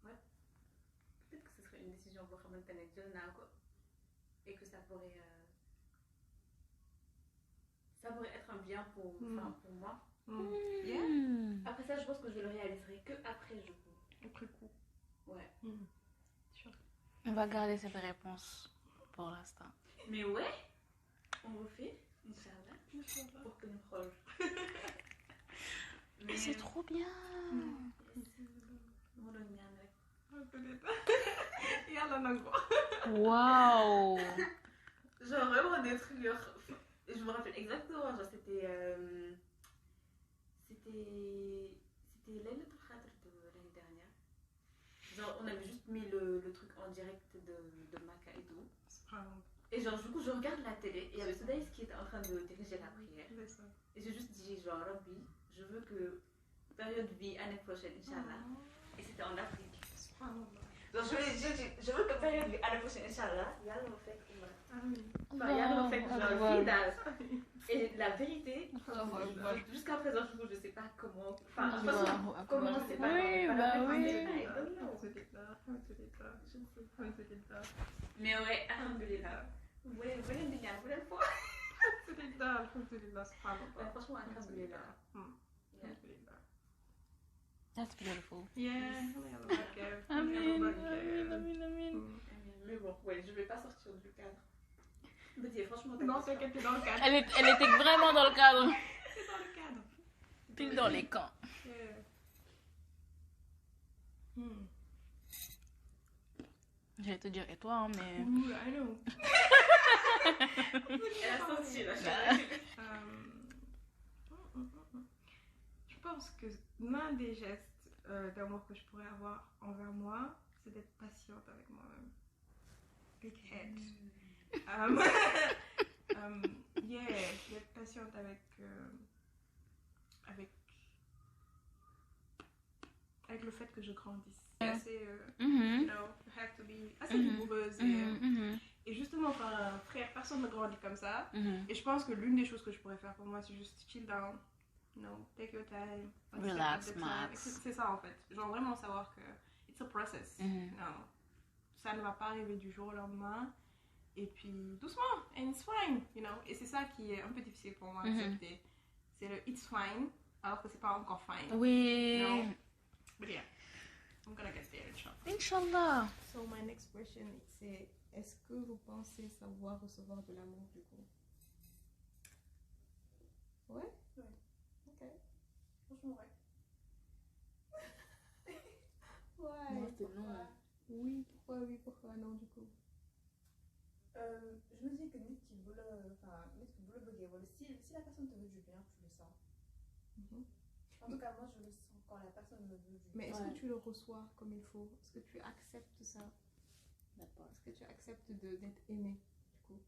[SPEAKER 4] Ouais. Peut-être que ce serait une décision pour Haman Penemi quoi. Et que ça pourrait. Ça pourrait être un bien pour moi. Yeah. Après ça, je pense que je le réaliserai que après du coup.
[SPEAKER 1] Après coup.
[SPEAKER 4] Ouais.
[SPEAKER 1] Sure.
[SPEAKER 2] On va garder cette réponse pour l'instant.
[SPEAKER 4] Mais ouais, on refait, Inch'Allah, pour que nous proches.
[SPEAKER 2] Mais c'est trop bien. Waouh.
[SPEAKER 4] Genre vraiment des trucs. Je me rappelle exactement, genre c'était Laylatul Qadr de l'année dernière. Genre on avait juste mis le truc en direct de Maca et tout. Et genre du coup je regarde la télé et il y avait Soudaïs qui était en train de diriger la prière. Et j'ai juste dit genre Rabbi, je veux que période vie année prochaine, Inch'Allah. Et c'était en Afrique. Donc je veux que période vie année prochaine, Inch'Allah, Yallah me fait Yallah me fait genre vie. Et la vérité, jusqu'à présent, je ne sais pas comment. Enfin, comment c'est pas.
[SPEAKER 2] Oui, bah oui.
[SPEAKER 4] Mais ouais, alhamdulillah. Vous voulez me dire, vous voulez le fois? Franchement, alhamdulillah.
[SPEAKER 2] That's beautiful.
[SPEAKER 1] Yeah.
[SPEAKER 2] Amin.
[SPEAKER 4] Mais bon, ouais, je vais pas sortir du cadre. Franchement,
[SPEAKER 1] non, t'inquiète, t'es dans le cadre.
[SPEAKER 2] Elle était vraiment dans le cadre.
[SPEAKER 1] T'es dans le cadre.
[SPEAKER 2] Pile dans les camps. J'allais te dire, et toi, hein, mais...
[SPEAKER 1] Ouh, I know.
[SPEAKER 4] Elle a sorti là.
[SPEAKER 1] Je pense que l'un des gestes d'amour que je pourrais avoir envers moi, c'est d'être patiente avec moi-même. Big head. Yeah, d'être patiente avec le fait que je grandisse. C'est assez, you know, you have to be assez rigoureuse. Et justement, frère, personne ne grandit comme ça. Et je pense que l'une des choses que je pourrais faire pour moi, c'est juste chill down. You know, take your time.
[SPEAKER 2] Relax, Max.
[SPEAKER 1] C'est ça en fait. Genre vraiment savoir que it's a process. Non, ça ne va pas arriver du jour au lendemain. Et puis doucement, and it's fine, you know. Et c'est ça qui est un peu difficile pour moi à accepter. C'est le it's fine, alors que c'est pas encore fine.
[SPEAKER 2] Oui.
[SPEAKER 1] You know? But yeah, I'm gonna get there, inshallah.
[SPEAKER 2] Inch'Allah.
[SPEAKER 1] So my next question, c'est est-ce que vous pensez savoir recevoir de l'amour du coup? Ouais?
[SPEAKER 4] Ouais.
[SPEAKER 1] Ok.
[SPEAKER 4] Franchement, ouais.
[SPEAKER 1] Ouais.
[SPEAKER 2] Moi, c'est non.
[SPEAKER 1] Oui, pourquoi oui, pourquoi non du coup?
[SPEAKER 4] Je me dis que nit qui veut le bugger, voilà, si la personne te veut du bien, tu le sens. En tout cas, moi, je le sens quand la personne me veut du bien.
[SPEAKER 1] Mais est-ce que tu le reçois comme il faut? Est-ce que tu acceptes ça?
[SPEAKER 2] D'accord.
[SPEAKER 1] Est-ce que tu acceptes d'être aimé du coup?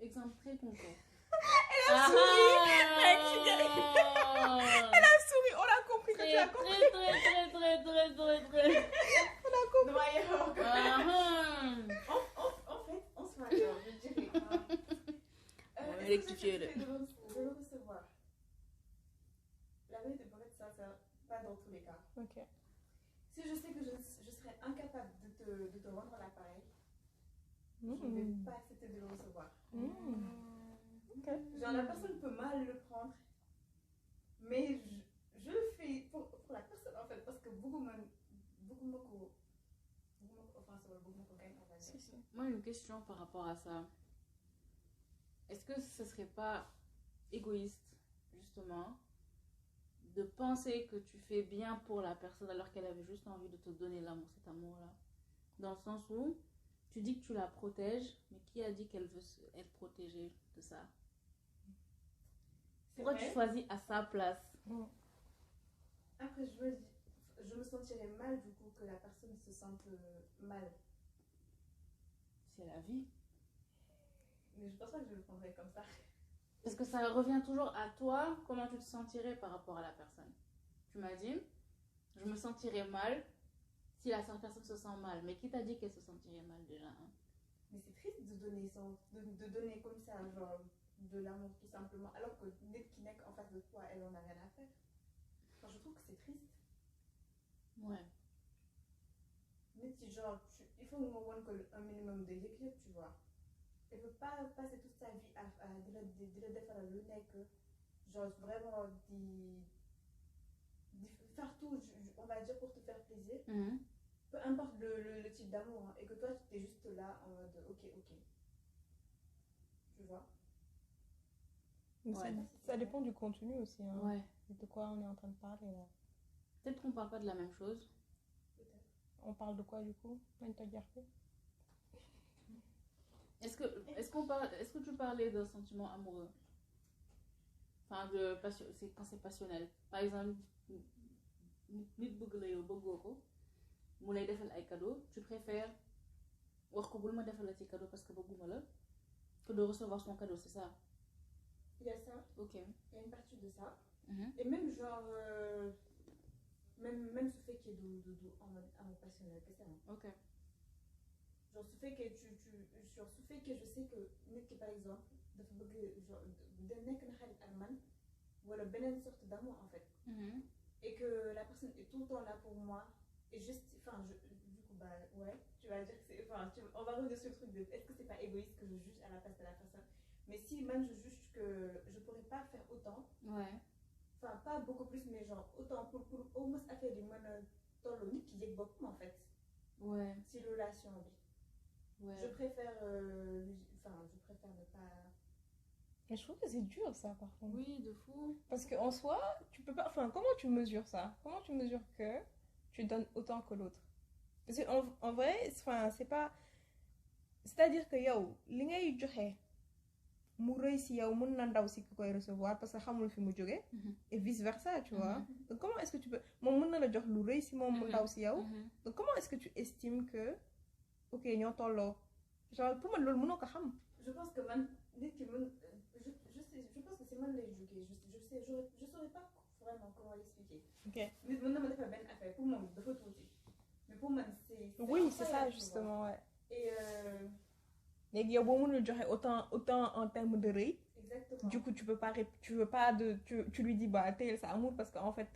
[SPEAKER 2] Exemple très concret.
[SPEAKER 1] Elle a souri, on a compris que tu as compris.
[SPEAKER 2] Très.
[SPEAKER 1] On a compris.
[SPEAKER 4] Non, il y a encore. En fait, on se matin, je dirais.
[SPEAKER 2] Rectifier
[SPEAKER 4] de le recevoir. La vérité, pour être sincère, pas dans tous les cas.
[SPEAKER 1] Ok.
[SPEAKER 4] Si je sais que je serais incapable de te rendre l'appareil, je ne vais pas accepter de le recevoir.
[SPEAKER 1] Ok.
[SPEAKER 4] Genre, la personne peut mal le prendre, mais je le fais pour la personne en fait, parce que beaucoup gagnent, on va dire.
[SPEAKER 2] Moi, une question par rapport à ça. Est-ce que ce serait pas égoïste, justement, de penser que tu fais bien pour la personne alors qu'elle avait juste envie de te donner l'amour, cet amour-là? Dans le sens où tu dis que tu la protèges, mais qui a dit qu'elle veut être protégée de ça? Pourquoi tu choisis à sa place?
[SPEAKER 4] Après, je me sentirais mal du coup que la personne se sente mal.
[SPEAKER 2] C'est la vie.
[SPEAKER 4] Mais je pense pas que je le prendrais comme ça.
[SPEAKER 2] Parce que ça revient toujours à toi, comment tu te sentirais par rapport à la personne. Tu m'as dit, je me sentirais mal si la personne se sent mal. Mais qui t'a dit qu'elle se sentirait mal déjà, hein?
[SPEAKER 4] Mais c'est triste de donner comme ça, genre, de l'amour tout simplement, alors que dès qu'il n'est en face de toi, elle en a rien à faire. Enfin, je trouve que c'est triste.
[SPEAKER 2] Ouais.
[SPEAKER 4] Mais genre, il faut un minimum de l'équilibre, tu vois. Elle peut pas passer toute sa vie à défendre le nez que, genre, vraiment, faire tout, on va dire, pour te faire plaisir. Peu importe le type d'amour, hein, et que toi, tu es juste là en mode ok. Tu vois?
[SPEAKER 2] Ouais.
[SPEAKER 1] Ça dépend du contenu aussi. Hein.
[SPEAKER 2] Ouais.
[SPEAKER 1] De quoi on est en train de parler là?
[SPEAKER 2] Peut-être qu'on parle pas de la même chose.
[SPEAKER 4] Peut-être.
[SPEAKER 1] On parle de quoi du coup?
[SPEAKER 2] Est-ce que tu parlais d'un sentiment amoureux? Enfin, c'est quand c'est passionnel. Par exemple, nit bëgg la yow bëggoo ko mu lay defal ay cadeau, tu préfères wax ko bul ma defal la ci cadeau parce que bëgguma la que de recevoir son cadeau, c'est ça?
[SPEAKER 4] Il y a ça.
[SPEAKER 2] Ok.
[SPEAKER 4] Il y a une partie de ça. Et même genre, même ce fait qu'il y ait en mode amour passionnel, c'est ça.
[SPEAKER 2] Ok.
[SPEAKER 4] Genre ce fait que ce fait que je sais que nit ki par exemple dafa bëgg genre de nekk na xarit ak man wala beneen sorte d'amour en fait. Et que la personne est tout le temps là pour moi et juste, enfin, du coup bah ouais, tu vas dire que c'est, enfin, on va revenir sur le truc de est-ce que c'est pas égoïste que je juge à la place de la personne, mais si même je juge que je pourrais pas faire autant,
[SPEAKER 2] ouais,
[SPEAKER 4] enfin pas beaucoup plus mais genre autant pour au moins affaire du mën a tolloo nit ki yëg boppam en fait.
[SPEAKER 2] Ouais.
[SPEAKER 4] Si relation bi. Ouais. Je préfère ne pas.
[SPEAKER 1] Mais je trouve que c'est dur ça par contre.
[SPEAKER 2] Oui, de fou.
[SPEAKER 1] Parce qu'en soi, tu peux pas. Enfin, comment tu mesures ça? Comment tu mesures que tu donnes autant que l'autre? Parce qu'en vrai, c'est pas... C'est-à-dire que yow, li ngay joxe, mu réussi yow, mën na ndaw si ki koy recevoir parce que xamul fi mu jóge. Et vice versa, tu vois. Donc comment est-ce que tu peux... Moom mën na la jox lu réussi moom mu ndaw si yow. Donc comment est-ce que tu estimes que... Ok, ñoo tolloo. Genre, pour moi, loolu mënoo ko xam.
[SPEAKER 4] Je pense que man, nit ki mën... Je pense que c'est man lay jógee. Je saurais pas vraiment comment l'expliquer.
[SPEAKER 1] Ok.
[SPEAKER 4] Nit mën na ma defal benn affaire pour moom dafa tuuti. Mais pour man, c'est
[SPEAKER 1] Oui, c'est ça, justement, ouais.
[SPEAKER 4] Et
[SPEAKER 1] léegi yow boo mënul joxe autant en termes de rëy.
[SPEAKER 4] exactement.
[SPEAKER 1] Du coup, tu veux pas tu lui dis bah t'es ça amour parce qu'en fait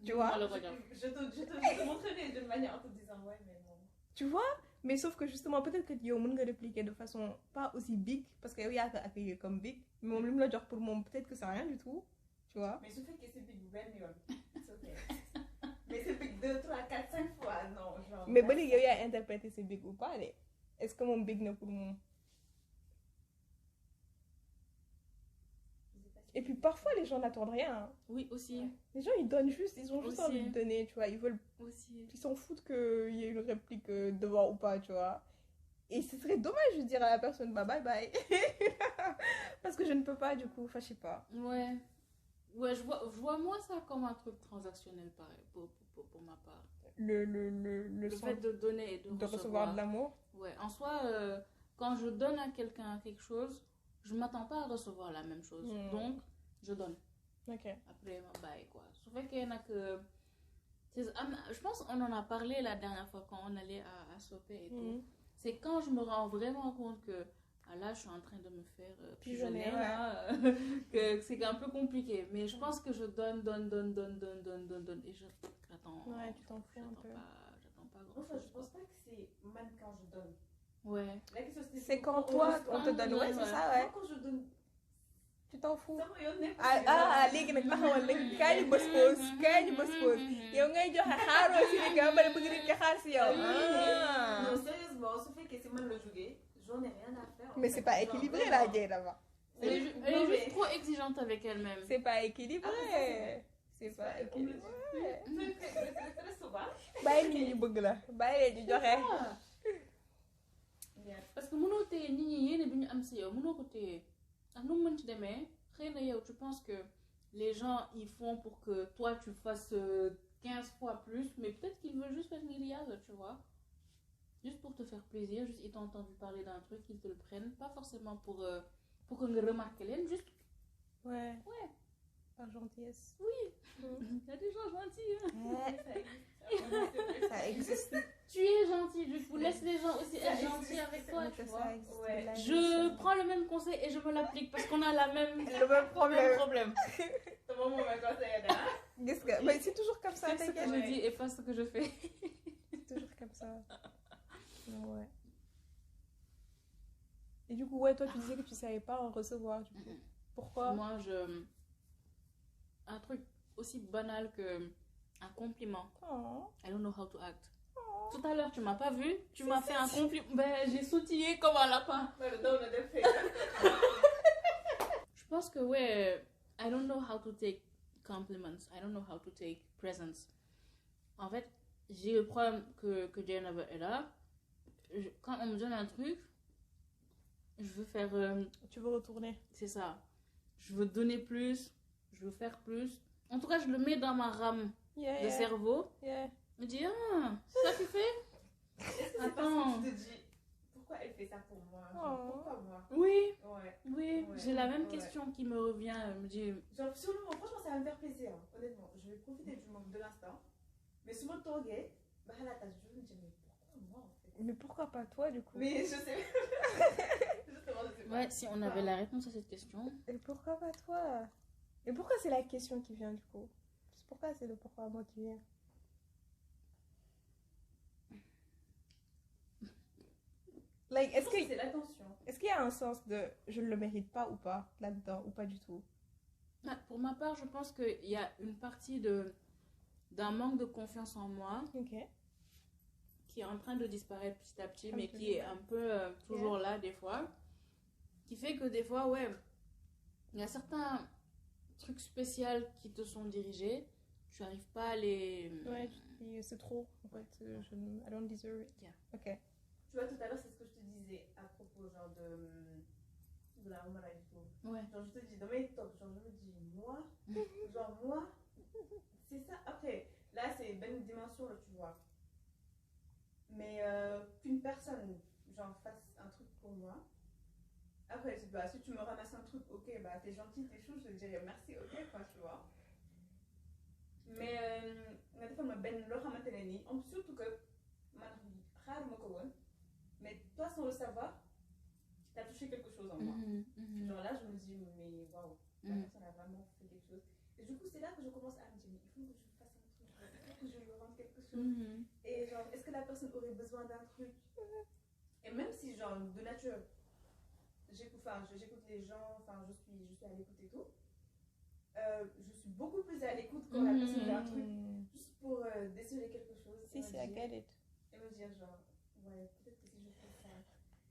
[SPEAKER 1] tu vois.
[SPEAKER 4] Je te montrerai d'une manière en te disant ouais mais non.
[SPEAKER 1] Tu vois, mais sauf que justement peut-être que yow mën nga répliquer de façon pas aussi big parce que yow yaa ko accueillir comme big mais moom li mu la jox pour moom peut-être que c'est rien du tout, tu vois.
[SPEAKER 4] Mais su fekkee c'est big benn yoon c'est ok. Mais c'est big 2, 3, 4, 5 fois non genre.
[SPEAKER 1] Mais ba léegi yow yaa interprété c'est big ou pas de. Est-ce que moom big na pour moom. Et puis parfois les gens n'attendent rien. Hein.
[SPEAKER 2] Oui, aussi.
[SPEAKER 1] Ouais. Les gens ils ont juste aussi envie de donner, tu vois, ils veulent
[SPEAKER 2] aussi.
[SPEAKER 1] Ils s'en foutent qu'il y ait une réplique devant ou pas, tu vois. Et ce serait dommage de dire à la personne bah bye bye. Parce que je ne peux pas du coup, enfin je sais pas.
[SPEAKER 2] Ouais. Ouais, je vois moi ça comme un truc transactionnel pareil pour ma part. Le fait de donner et de
[SPEAKER 1] recevoir de l'amour.
[SPEAKER 2] Ouais, en soi quand je donne à quelqu'un quelque chose, je m'attends pas à recevoir la même chose. Donc je donne.
[SPEAKER 1] OK.
[SPEAKER 2] Après bye quoi. Sauf qu'il y en a que je pense qu'on en a parlé la dernière fois quand on allait à Sopé et tout. C'est quand je me rends vraiment compte que là je suis en train de me faire pigeonner là, que c'est un peu compliqué. Mais je pense que je donne et j'attends.
[SPEAKER 1] Ouais, tu t'en fous un peu.
[SPEAKER 2] J'attends pas grand chose.
[SPEAKER 4] Enfin, je pense pas que c'est même quand je donne.
[SPEAKER 2] Ouais.
[SPEAKER 4] La question
[SPEAKER 1] c'est quand toi on te donne. Ouais, c'est ça, ouais.
[SPEAKER 4] Moi, quand je donne.
[SPEAKER 1] Tu t'en fous.
[SPEAKER 4] léegi
[SPEAKER 1] nag taxawal léegi kaay ñu bës pause yow ngay joxe xaaroo si li nga bari bëgg nit ki xaar si yow.
[SPEAKER 4] Non, sérieusement su fekkee si man la jógee j'en ai rien à faire.
[SPEAKER 1] Mais c'est pas équilibré là, Dieu là-bas.
[SPEAKER 2] Elle est juste trop exigeante avec elle-même.
[SPEAKER 1] C'est pas équilibré. C'est pas équilibré.
[SPEAKER 4] C'est très sauvage.
[SPEAKER 1] Bàyyi nit ñi bëgg la bàyyi leen ñu joxe.
[SPEAKER 2] Parce que mënoo téye nit ñi yéene bi ñu am si yow mënoo ko téye. ak nu mu mën ci demee xëy na yow tu penses que les gens ils font pour que toi tu fasses 15 fois plus mais peut-être qu'ils veulent juste faire ngir yàlla tu vois juste pour te faire plaisir juste ils t'ont entendu parler d'un truc ils te le prennent pas forcément pour que nga remarquer leen juste
[SPEAKER 1] ouais par gentillesse.
[SPEAKER 2] Oui il y a des gens gentils
[SPEAKER 1] ça existe.
[SPEAKER 2] Tu es gentil, du coup laisse les gens aussi être gentils avec toi, tu vois.
[SPEAKER 1] Ouais.
[SPEAKER 2] Je prends le même conseil et je me l'applique parce qu'on a le
[SPEAKER 1] même problème.
[SPEAKER 4] Ton maman m'a conseillé là.
[SPEAKER 1] Qu'est-ce que mais c'est toujours comme ça,
[SPEAKER 2] c'est ce que je dis et pas ce que je fais.
[SPEAKER 1] C'est toujours comme ça. Ouais. Et du coup ouais, toi tu disais que tu savais pas en recevoir du coup. Pourquoi?
[SPEAKER 2] Moi un truc aussi banal que un compliment. I don't know how to act. Tout à l'heure, tu m'as pas vu, tu m'as fait un compliment. Ben, j'ai sautillé comme un lapin. Je pense que, ouais, I don't know how to take compliments. I don't know how to take presents. En fait, j'ai le problème que Diana est là. Quand on me donne un truc, je veux faire...
[SPEAKER 1] Tu veux retourner.
[SPEAKER 2] C'est ça. Je veux donner plus, je veux faire plus. En tout cas, je le mets dans ma rame de cerveau. Je me dis, c'est ça que tu fais? Attends.
[SPEAKER 4] Tu te dis, pourquoi elle fait ça pour moi? Pourquoi moi?
[SPEAKER 2] Oui. J'ai la même question qui me revient. Me dit...
[SPEAKER 4] Genre, sur le moment, franchement, ça va me faire plaisir. Hein. Honnêtement, je vais profiter du moment de l'instant. Mais souvent, je vais me dire, mais pourquoi moi en fait?
[SPEAKER 1] Mais pourquoi pas toi du coup?
[SPEAKER 4] Mais je sais. Justement, je sais pas.
[SPEAKER 2] Ouais, si on avait la réponse à cette question.
[SPEAKER 1] Et pourquoi pas toi? Et pourquoi c'est la question qui vient du coup? Pourquoi c'est le pourquoi moi qui vient? Like, est-ce que
[SPEAKER 4] c'est l'attention.
[SPEAKER 1] Est-ce qu'il y a un sens de je ne le mérite pas ou pas là-dedans ou pas du tout?
[SPEAKER 2] Pour ma part, je pense qu'il y a une partie d'un manque de confiance en moi qui est en train de disparaître petit à petit, mais qui est un peu toujours là des fois, qui fait que des fois, il y a certains trucs spéciaux qui te sont dirigés, tu n'arrives pas à les
[SPEAKER 1] Ouais, tu te dis, c'est trop, en fait, I don't deserve it.
[SPEAKER 2] Yeah.
[SPEAKER 1] Ok.
[SPEAKER 4] Tu vois, tout à l'heure, c'est ce que je te disais à propos, genre, de la Roma et tout.
[SPEAKER 2] Ouais.
[SPEAKER 4] Genre, je te dis, dans mes tops, genre, je me dis, moi, c'est ça. Après, là, c'est une dimension, là, tu vois. Mais qu'une personne, genre, fasse un truc pour moi. Après, bah, si tu me ramasses un truc, ok, bah, t'es gentil, t'es chou, je te dirais merci, ok, quoi, tu vois. Mais, des fois, le xamante ne nii, surtout que, man, xaaruma ko woon, mais toi, sans le savoir, t'as touché quelque chose en moi. Genre là, je me dis, mais waouh, la personne a vraiment fait quelque chose. Et du coup, c'est là que je commence à me dire, mais il faut que je fasse un truc, il faut que je lui rende quelque chose. Et genre, est-ce que la personne aurait besoin d'un truc? Et même si, genre, de nature, j'écoute les gens, enfin, je suis à l'écoute et tout, je suis beaucoup plus à l'écoute quand la personne a un truc, juste pour déceler quelque chose.
[SPEAKER 1] Si, I get it.
[SPEAKER 4] Et me dire, genre, ouais, peut-être que si je fais ça.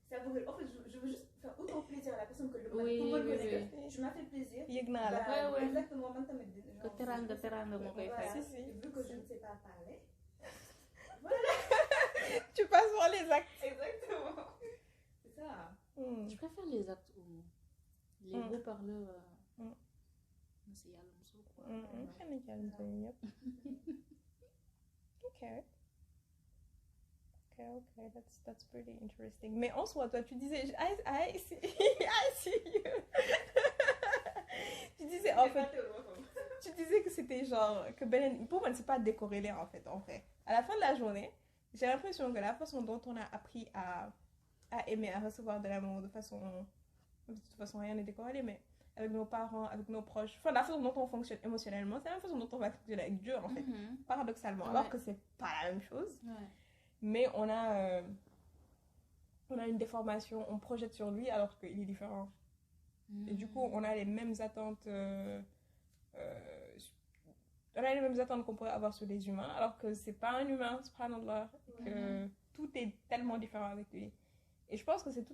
[SPEAKER 4] Savourer. En fait, je veux juste faire autant plaisir à la personne que le monde. Tu m'as fait plaisir.
[SPEAKER 1] Bah,
[SPEAKER 2] ouais.
[SPEAKER 4] Exactement, maintenant, genre,
[SPEAKER 2] teranga moo koy fay.
[SPEAKER 1] Si.
[SPEAKER 4] Et vu que je ne sais pas parler.
[SPEAKER 1] Tu passes par les actes.
[SPEAKER 4] Exactement. C'est ça.
[SPEAKER 2] Je préfère les actes aux mots. Les beaux parleurs. C'est yàlla musal quoi.
[SPEAKER 1] Okay, that's pretty interesting. Mais en soi, toi, tu disais, I see you. Tu disais, en fait, tu disais que c'était genre, que pour moi, c'est pas décorrélé en fait, en vrai. À la fin de la journée, j'ai l'impression que la façon dont on a appris à aimer, à recevoir de l'amour de toute façon, rien n'est décorrélé, mais avec nos parents, avec nos proches, enfin, la façon dont on fonctionne émotionnellement, c'est la façon dont on va fonctionner avec Dieu, en fait, paradoxalement, alors que c'est pas la même chose. Mais on a une déformation, on projette sur lui alors qu'il est différent. Et du coup, on a les mêmes attentes qu'on pourrait avoir sur les humains, alors que c'est pas un humain, subhanallah, que tout est tellement différent avec lui. Et je pense que c'est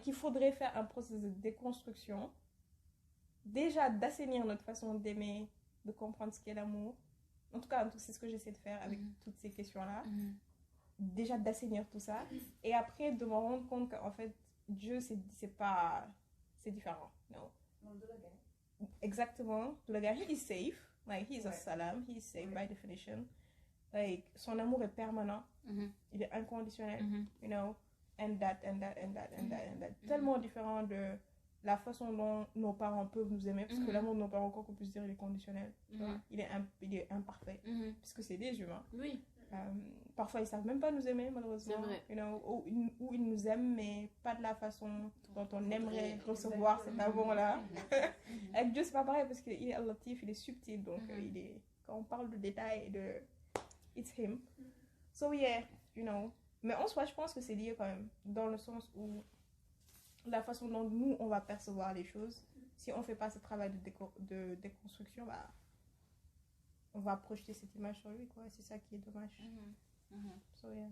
[SPEAKER 1] qu'il faudrait faire un processus de déconstruction, déjà d'assainir notre façon d'aimer, de comprendre ce qu'est l'amour. En tout cas, c'est ce que j'essaie de faire avec toutes ces questions-là. Déjà d'assainir tout ça. Et après, de me rendre compte qu'en fait, Dieu, c'est différent. No. Exactement. He is safe. Like, he is a salam. He is safe by definition. Like, son amour est permanent. Il est inconditionnel. You know. And that. Tellement différent de la façon dont nos parents peuvent nous aimer, parce que l'amour de nos parents, quoi qu'on puisse dire, il est conditionnel. Tu vois? Il est imparfait, puisque c'est des humains.
[SPEAKER 2] Oui.
[SPEAKER 1] Parfois, ils savent même pas nous aimer, malheureusement.
[SPEAKER 2] C'est vrai.
[SPEAKER 1] You know, ou ils nous aiment, mais pas de la façon dont on aimerait recevoir cet amour-là. Avec Dieu, c'est pas pareil, parce qu'il est al-Latif, il est subtil, donc quand on parle de détails, it's him. So yeah, you know. Mais en soi, je pense que c'est lié quand même, dans le sens où la façon dont nous, on va percevoir les choses, si on fait pas ce travail de déconstruction, bah, on va projeter cette image sur lui, quoi. C'est ça qui est dommage. So yeah.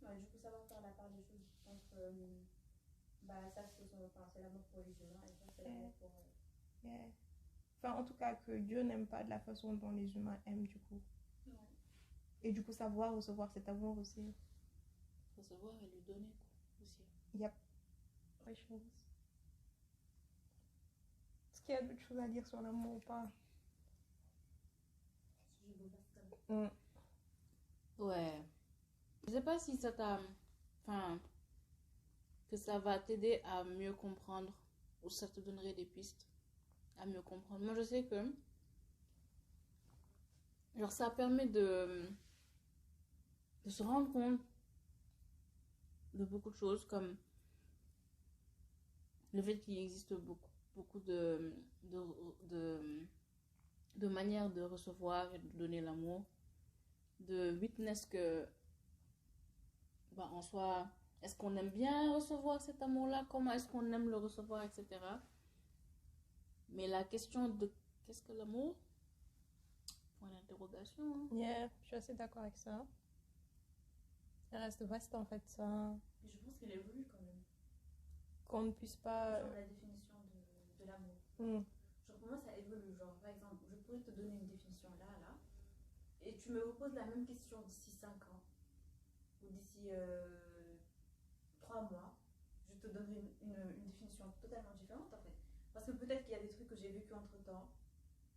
[SPEAKER 4] Ouais, du coup, savoir faire la part des choses entre ça, c'est l'amour pour les humains et ça, c'est l'amour pour...
[SPEAKER 1] Yeah. Enfin, en tout cas, que Dieu n'aime pas de la façon dont les humains aiment, du coup.
[SPEAKER 4] Ouais.
[SPEAKER 1] Et du coup, savoir recevoir cet amour aussi.
[SPEAKER 2] Recevoir et lui donner, quoi, aussi.
[SPEAKER 1] Yep. Ouais, je pense. Est-ce qu'il y a d'autres choses à dire sur l'amour ou pas?
[SPEAKER 2] Ouais. Je sais pas si ça t'a... Enfin... que ça va t'aider à mieux comprendre ou ça te donnerait des pistes à mieux comprendre. Moi, je sais que... genre, ça permet de se rendre compte de beaucoup de choses, comme le fait qu'il existe beaucoup de manières de recevoir et de donner l'amour, de witness que, en soi, est-ce qu'on aime bien recevoir cet amour-là, comment est-ce qu'on aime le recevoir, etc. Mais la question de qu'est-ce que l'amour? Point d'interrogation. Hein.
[SPEAKER 1] Yeah, je suis assez d'accord avec ça. Ça reste vaste en fait, ça.
[SPEAKER 4] Et je pense qu'il évolue quand même.
[SPEAKER 1] Qu'on ne puisse pas...
[SPEAKER 4] Genre la définition de l'amour. Genre pour moi ça évolue. Genre par exemple, je pourrais te donner une définition là, et tu me reposes la même question d'ici 5 ans, ou d'ici 3 mois, je te donnerai une définition totalement différente en fait. Parce que peut-être qu'il y a des trucs que j'ai vécu entre temps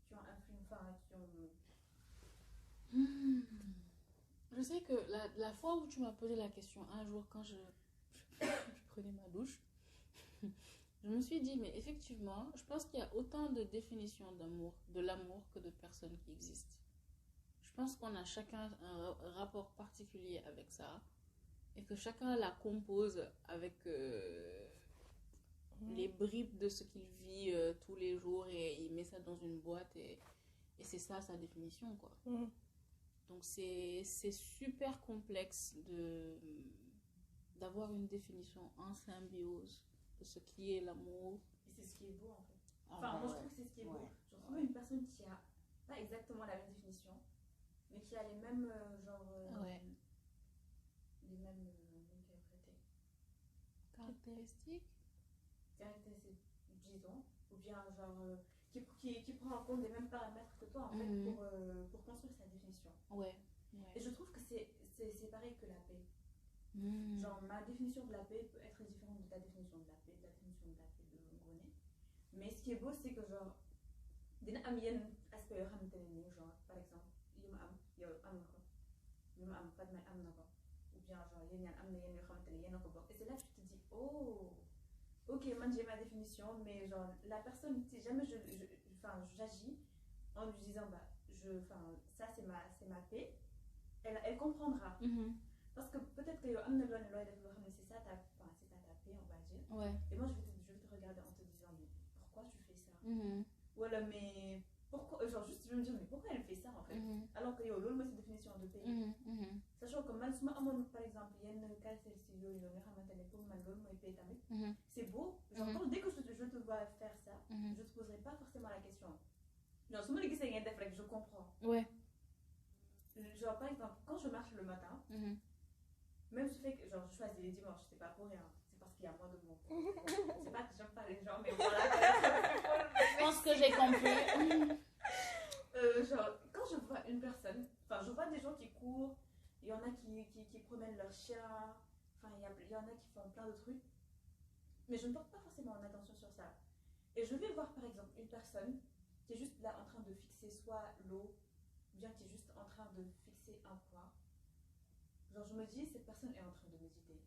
[SPEAKER 4] qui ont influé, enfin, qui ont.
[SPEAKER 2] Je sais que la fois où tu m'as posé la question, un jour quand je prenais ma douche, je me suis dit, mais effectivement, je pense qu'il y a autant de définitions de l'amour que de personnes qui existent. Je pense qu'on a chacun un rapport particulier avec ça et que chacun la compose avec les bribes de ce qu'il vit tous les jours et il met ça dans une boîte et c'est ça sa définition, quoi. Donc c'est super complexe d'avoir une définition en symbiose de ce qui est l'amour.
[SPEAKER 4] Et c'est ce qui est beau en fait. Enfin, moi je trouve que c'est ce qui est beau. Je trouve une personne qui a pas exactement la même définition, mais qui a les mêmes les mêmes
[SPEAKER 2] caractéristiques,
[SPEAKER 4] disons, ou bien genre qui prend en compte les mêmes paramètres que toi en fait pour construire sa définition. Et je trouve que c'est pareil que la paix. Genre ma définition de la paix peut être différente de ta définition de la paix, de la définition de la paix de Ngoné. Mais ce qui est beau c'est que genre dina am yenn aspect yoo xamante ne nii genre par exemple yi ma am yow am na ko li ma am Fatma am na ko ou bien genre yéen ñaan am na yenn yoo xamante ne yéen a ko bokk et c'est là que tu te dis oh ok man j'ai ma définition mais genre la personne si jamais j'agis en lui disant bah ça c'est ma paix, elle comprendra. Parce que peut-être que yow am na loo ne looy def loo xam ne c'est ça ta paix on va dire. Et moi je vais te regarder en te disant mais pourquoi tu fais ça? Voilà, mais pourquoi genre juste je vais me dire mais pourquoi elle fait ça en fait? Alors que yow loolu mooy sa définition de paix. Sachant que man su ma amoon par exemple yenn caractéristiques yooyu nga xamante ne pour man loolu mooy paix tamit. C'est beau. Genre dès que je te vois faire ça, je te poserai pas forcément la question. Genre su ma la gisee ngeen def rek je comprends. Genre par exemple quand je marche le matin, même si fait que genre je choisis les dimanches, c'est pas pour rien, c'est parce qu'il y a moins de monde. C'est pas que j'aime pas les gens, mais voilà.
[SPEAKER 2] Je pense que j'ai compris.
[SPEAKER 4] Genre quand je vois une personne, enfin je vois des gens qui courent, il y en a qui promènent leur chien, enfin il y en a qui font plein de trucs, mais je ne porte pas forcément en attention sur ça. Et je vais voir par exemple une personne qui est juste là en train de fixer soit l'eau, ou bien qui est juste en train de fixer un point. Genre je me dis cette personne est en train de méditer.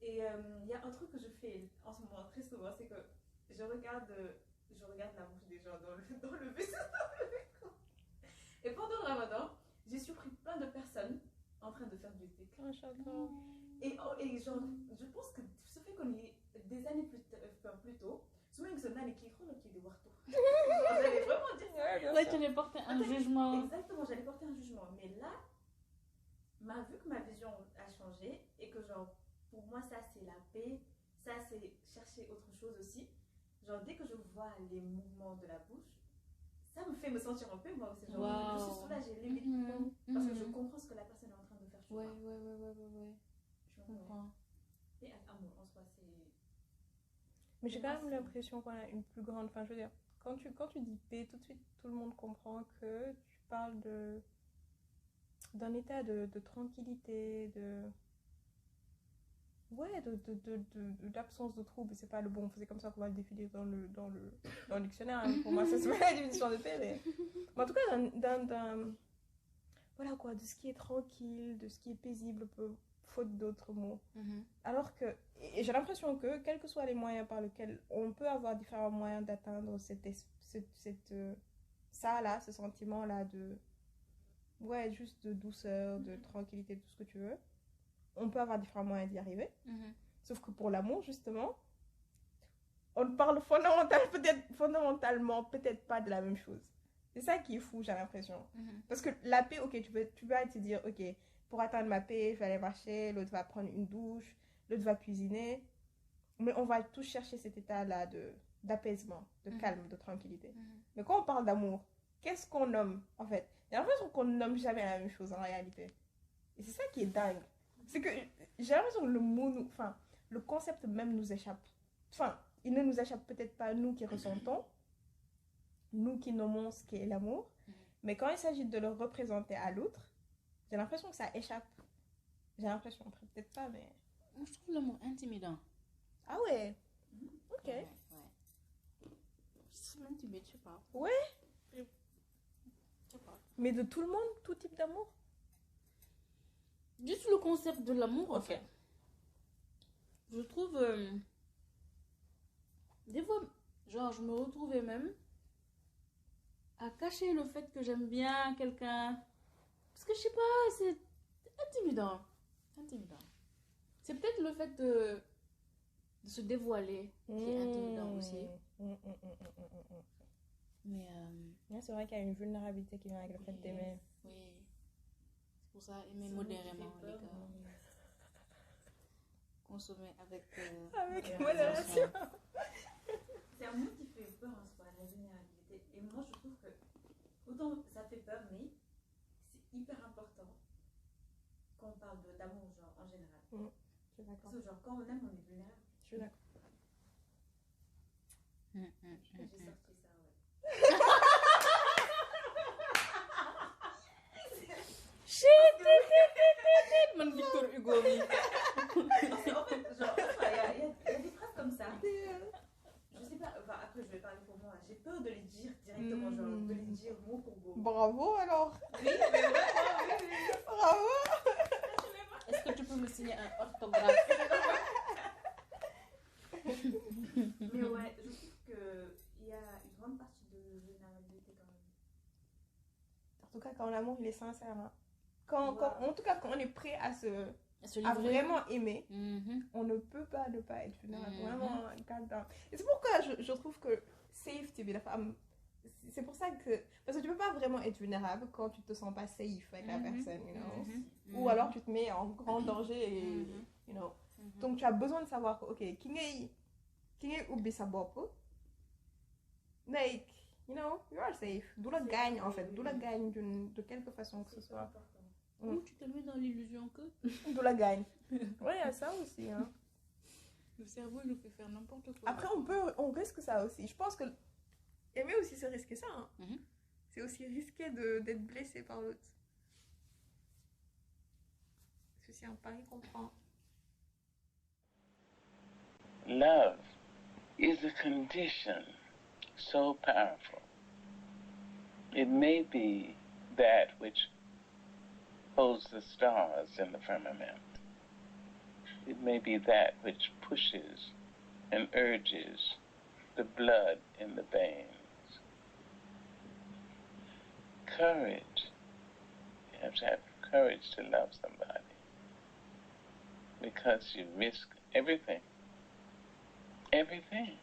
[SPEAKER 4] Et il y a un truc que je fais en ce moment très souvent, c'est que je regarde la bouche des gens dans le bus. Et pendant le Ramadan, j'ai surpris plein de personnes en train de faire du dhikr. Et genre je pense que ce fait qu'on est des années plus tôt, souvent ils se donnent qui de Warto. J'allais vraiment dire ça.
[SPEAKER 2] Ouais, tu allais porter un jugement.
[SPEAKER 4] Exactement, j'allais porter un jugement. Mais là, vu que ma vision a changé et que genre pour moi ça c'est la paix, ça c'est chercher autre chose aussi. Genre dès que je vois les mouvements de la bouche, ça me fait me sentir en paix moi aussi. Genre je suis soulagée limite parce que je comprends ce que la personne est en train de faire.
[SPEAKER 2] Ouais.
[SPEAKER 4] Je comprends. Et amour en soi c'est.
[SPEAKER 1] Mais j'ai quand même l'impression qu'on a une plus grande. Enfin je veux dire quand tu dis paix, tout de suite tout le monde comprend que tu parles d'un état de tranquillité, d'absence de trouble. C'est pas le bon, c'est comme ça qu'on va le définir dans le dictionnaire. Pour moi, ça c'est pas la définition de paix, mais en tout cas, voilà quoi, de ce qui est tranquille, de ce qui est paisible, faute d'autres mots. Alors que, et j'ai l'impression que, quels que soient les moyens par lesquels on peut avoir différents moyens d'atteindre ce sentiment-là juste de douceur, de tranquillité, tout ce que tu veux. On peut avoir différents moyens d'y arriver. Sauf que pour l'amour, justement, on parle fondamentalement peut-être pas de la même chose. C'est ça qui est fou, j'ai l'impression. Parce que la paix, ok, tu peux te dire, ok, pour atteindre ma paix, je vais aller marcher, l'autre va prendre une douche, l'autre va cuisiner. Mais on va tous chercher cet état-là d'apaisement, de calme, de tranquillité. Mais quand on parle d'amour, qu'est-ce qu'on nomme, en fait? J'ai l'impression qu'on ne nomme jamais la même chose en réalité. Et c'est ça qui est dingue. C'est que j'ai l'impression que le concept même nous échappe. Enfin, il ne nous échappe peut-être pas nous qui ressentons, nous qui nommons ce qu'est l'amour. Mais quand il s'agit de le représenter à l'autre, j'ai l'impression que ça échappe. J'ai l'impression, peut-être pas, mais...
[SPEAKER 2] Moi, je trouve l'amour intimidant.
[SPEAKER 1] Ah ouais? Ok.
[SPEAKER 2] Ouais. C'est intimidant, je sais pas.
[SPEAKER 1] Ouais?
[SPEAKER 2] Je sais pas.
[SPEAKER 1] Mais de tout le monde, tout type d'amour?
[SPEAKER 2] Juste le concept de l'amour, en
[SPEAKER 1] Ok.
[SPEAKER 2] fait. Je trouve... des fois, genre, je me retrouvais même à cacher le fait que j'aime bien quelqu'un. Parce que, je sais pas, c'est intimidant. C'est peut-être le fait de se dévoiler qui est intimidant aussi. Mais...
[SPEAKER 1] Ouais, c'est vrai qu'il y a une vulnérabilité qui vient avec le fait d'aimer.
[SPEAKER 2] Oui. C'est pour ça, aimer modérément, les gars. Consommer avec...
[SPEAKER 1] Avec modération.
[SPEAKER 4] C'est un mot qui fait peur en soi, la vulnérabilité. Et moi, je trouve que, autant ça fait peur, mais c'est hyper important quand on parle d'amour, genre, en général.
[SPEAKER 1] Je suis d'accord.
[SPEAKER 4] Parce que, genre, quand on aime, on est vulnérable.
[SPEAKER 1] Je suis d'accord.
[SPEAKER 4] J'ai sorti ça, ouais.
[SPEAKER 2] Man Victor Hugo, oui.
[SPEAKER 4] En fait, genre, il y a des phrases comme ça. Je sais pas, enfin, après, je vais parler pour moi. J'ai peur de les dire directement, genre, de les dire mot pour mot.
[SPEAKER 1] Bravo alors.
[SPEAKER 4] Oui, mais vraiment, oui.
[SPEAKER 1] Bravo.
[SPEAKER 2] Est-ce que tu peux me signer un orthographe?
[SPEAKER 4] Mais ouais, je trouve qu'il y a une grande partie de vulnérabilité quand même.
[SPEAKER 1] En tout cas, quand l'amour il est sincère. Hein. En tout cas, quand on est prêt à vraiment aimer, on ne peut pas ne pas être vulnérable. Vraiment, goddamn. Et c'est pourquoi je trouve que safety de la femme, c'est pour ça que... Parce que tu peux pas vraiment être vulnérable quand tu te sens pas safe avec la personne, you know. Ou alors tu te mets en grand danger, et, you know. Donc tu as besoin de savoir que, ok, qui est ubbi sa bopp, like, you know, you are safe. D'où la gagne, en fait. D'où la gagne de quelque façon que ce soit.
[SPEAKER 2] Ou tu te mets dans l'illusion que
[SPEAKER 1] D'où la gagne. Ouais, il y a ça aussi, hein.
[SPEAKER 2] le cerveau il nous fait faire n'importe quoi.
[SPEAKER 1] Après, on risque ça aussi. Je pense que aimer aussi, c'est risquer ça. Hein. C'est aussi risqué d'être blessé par l'autre. C'est aussi un pari qu'on prend.
[SPEAKER 5] Love is a condition so powerful. It may be that which holds the stars in the firmament. It may be that which pushes and urges the blood in the veins. Courage. You have to have courage to love somebody. Because you risk everything. Everything.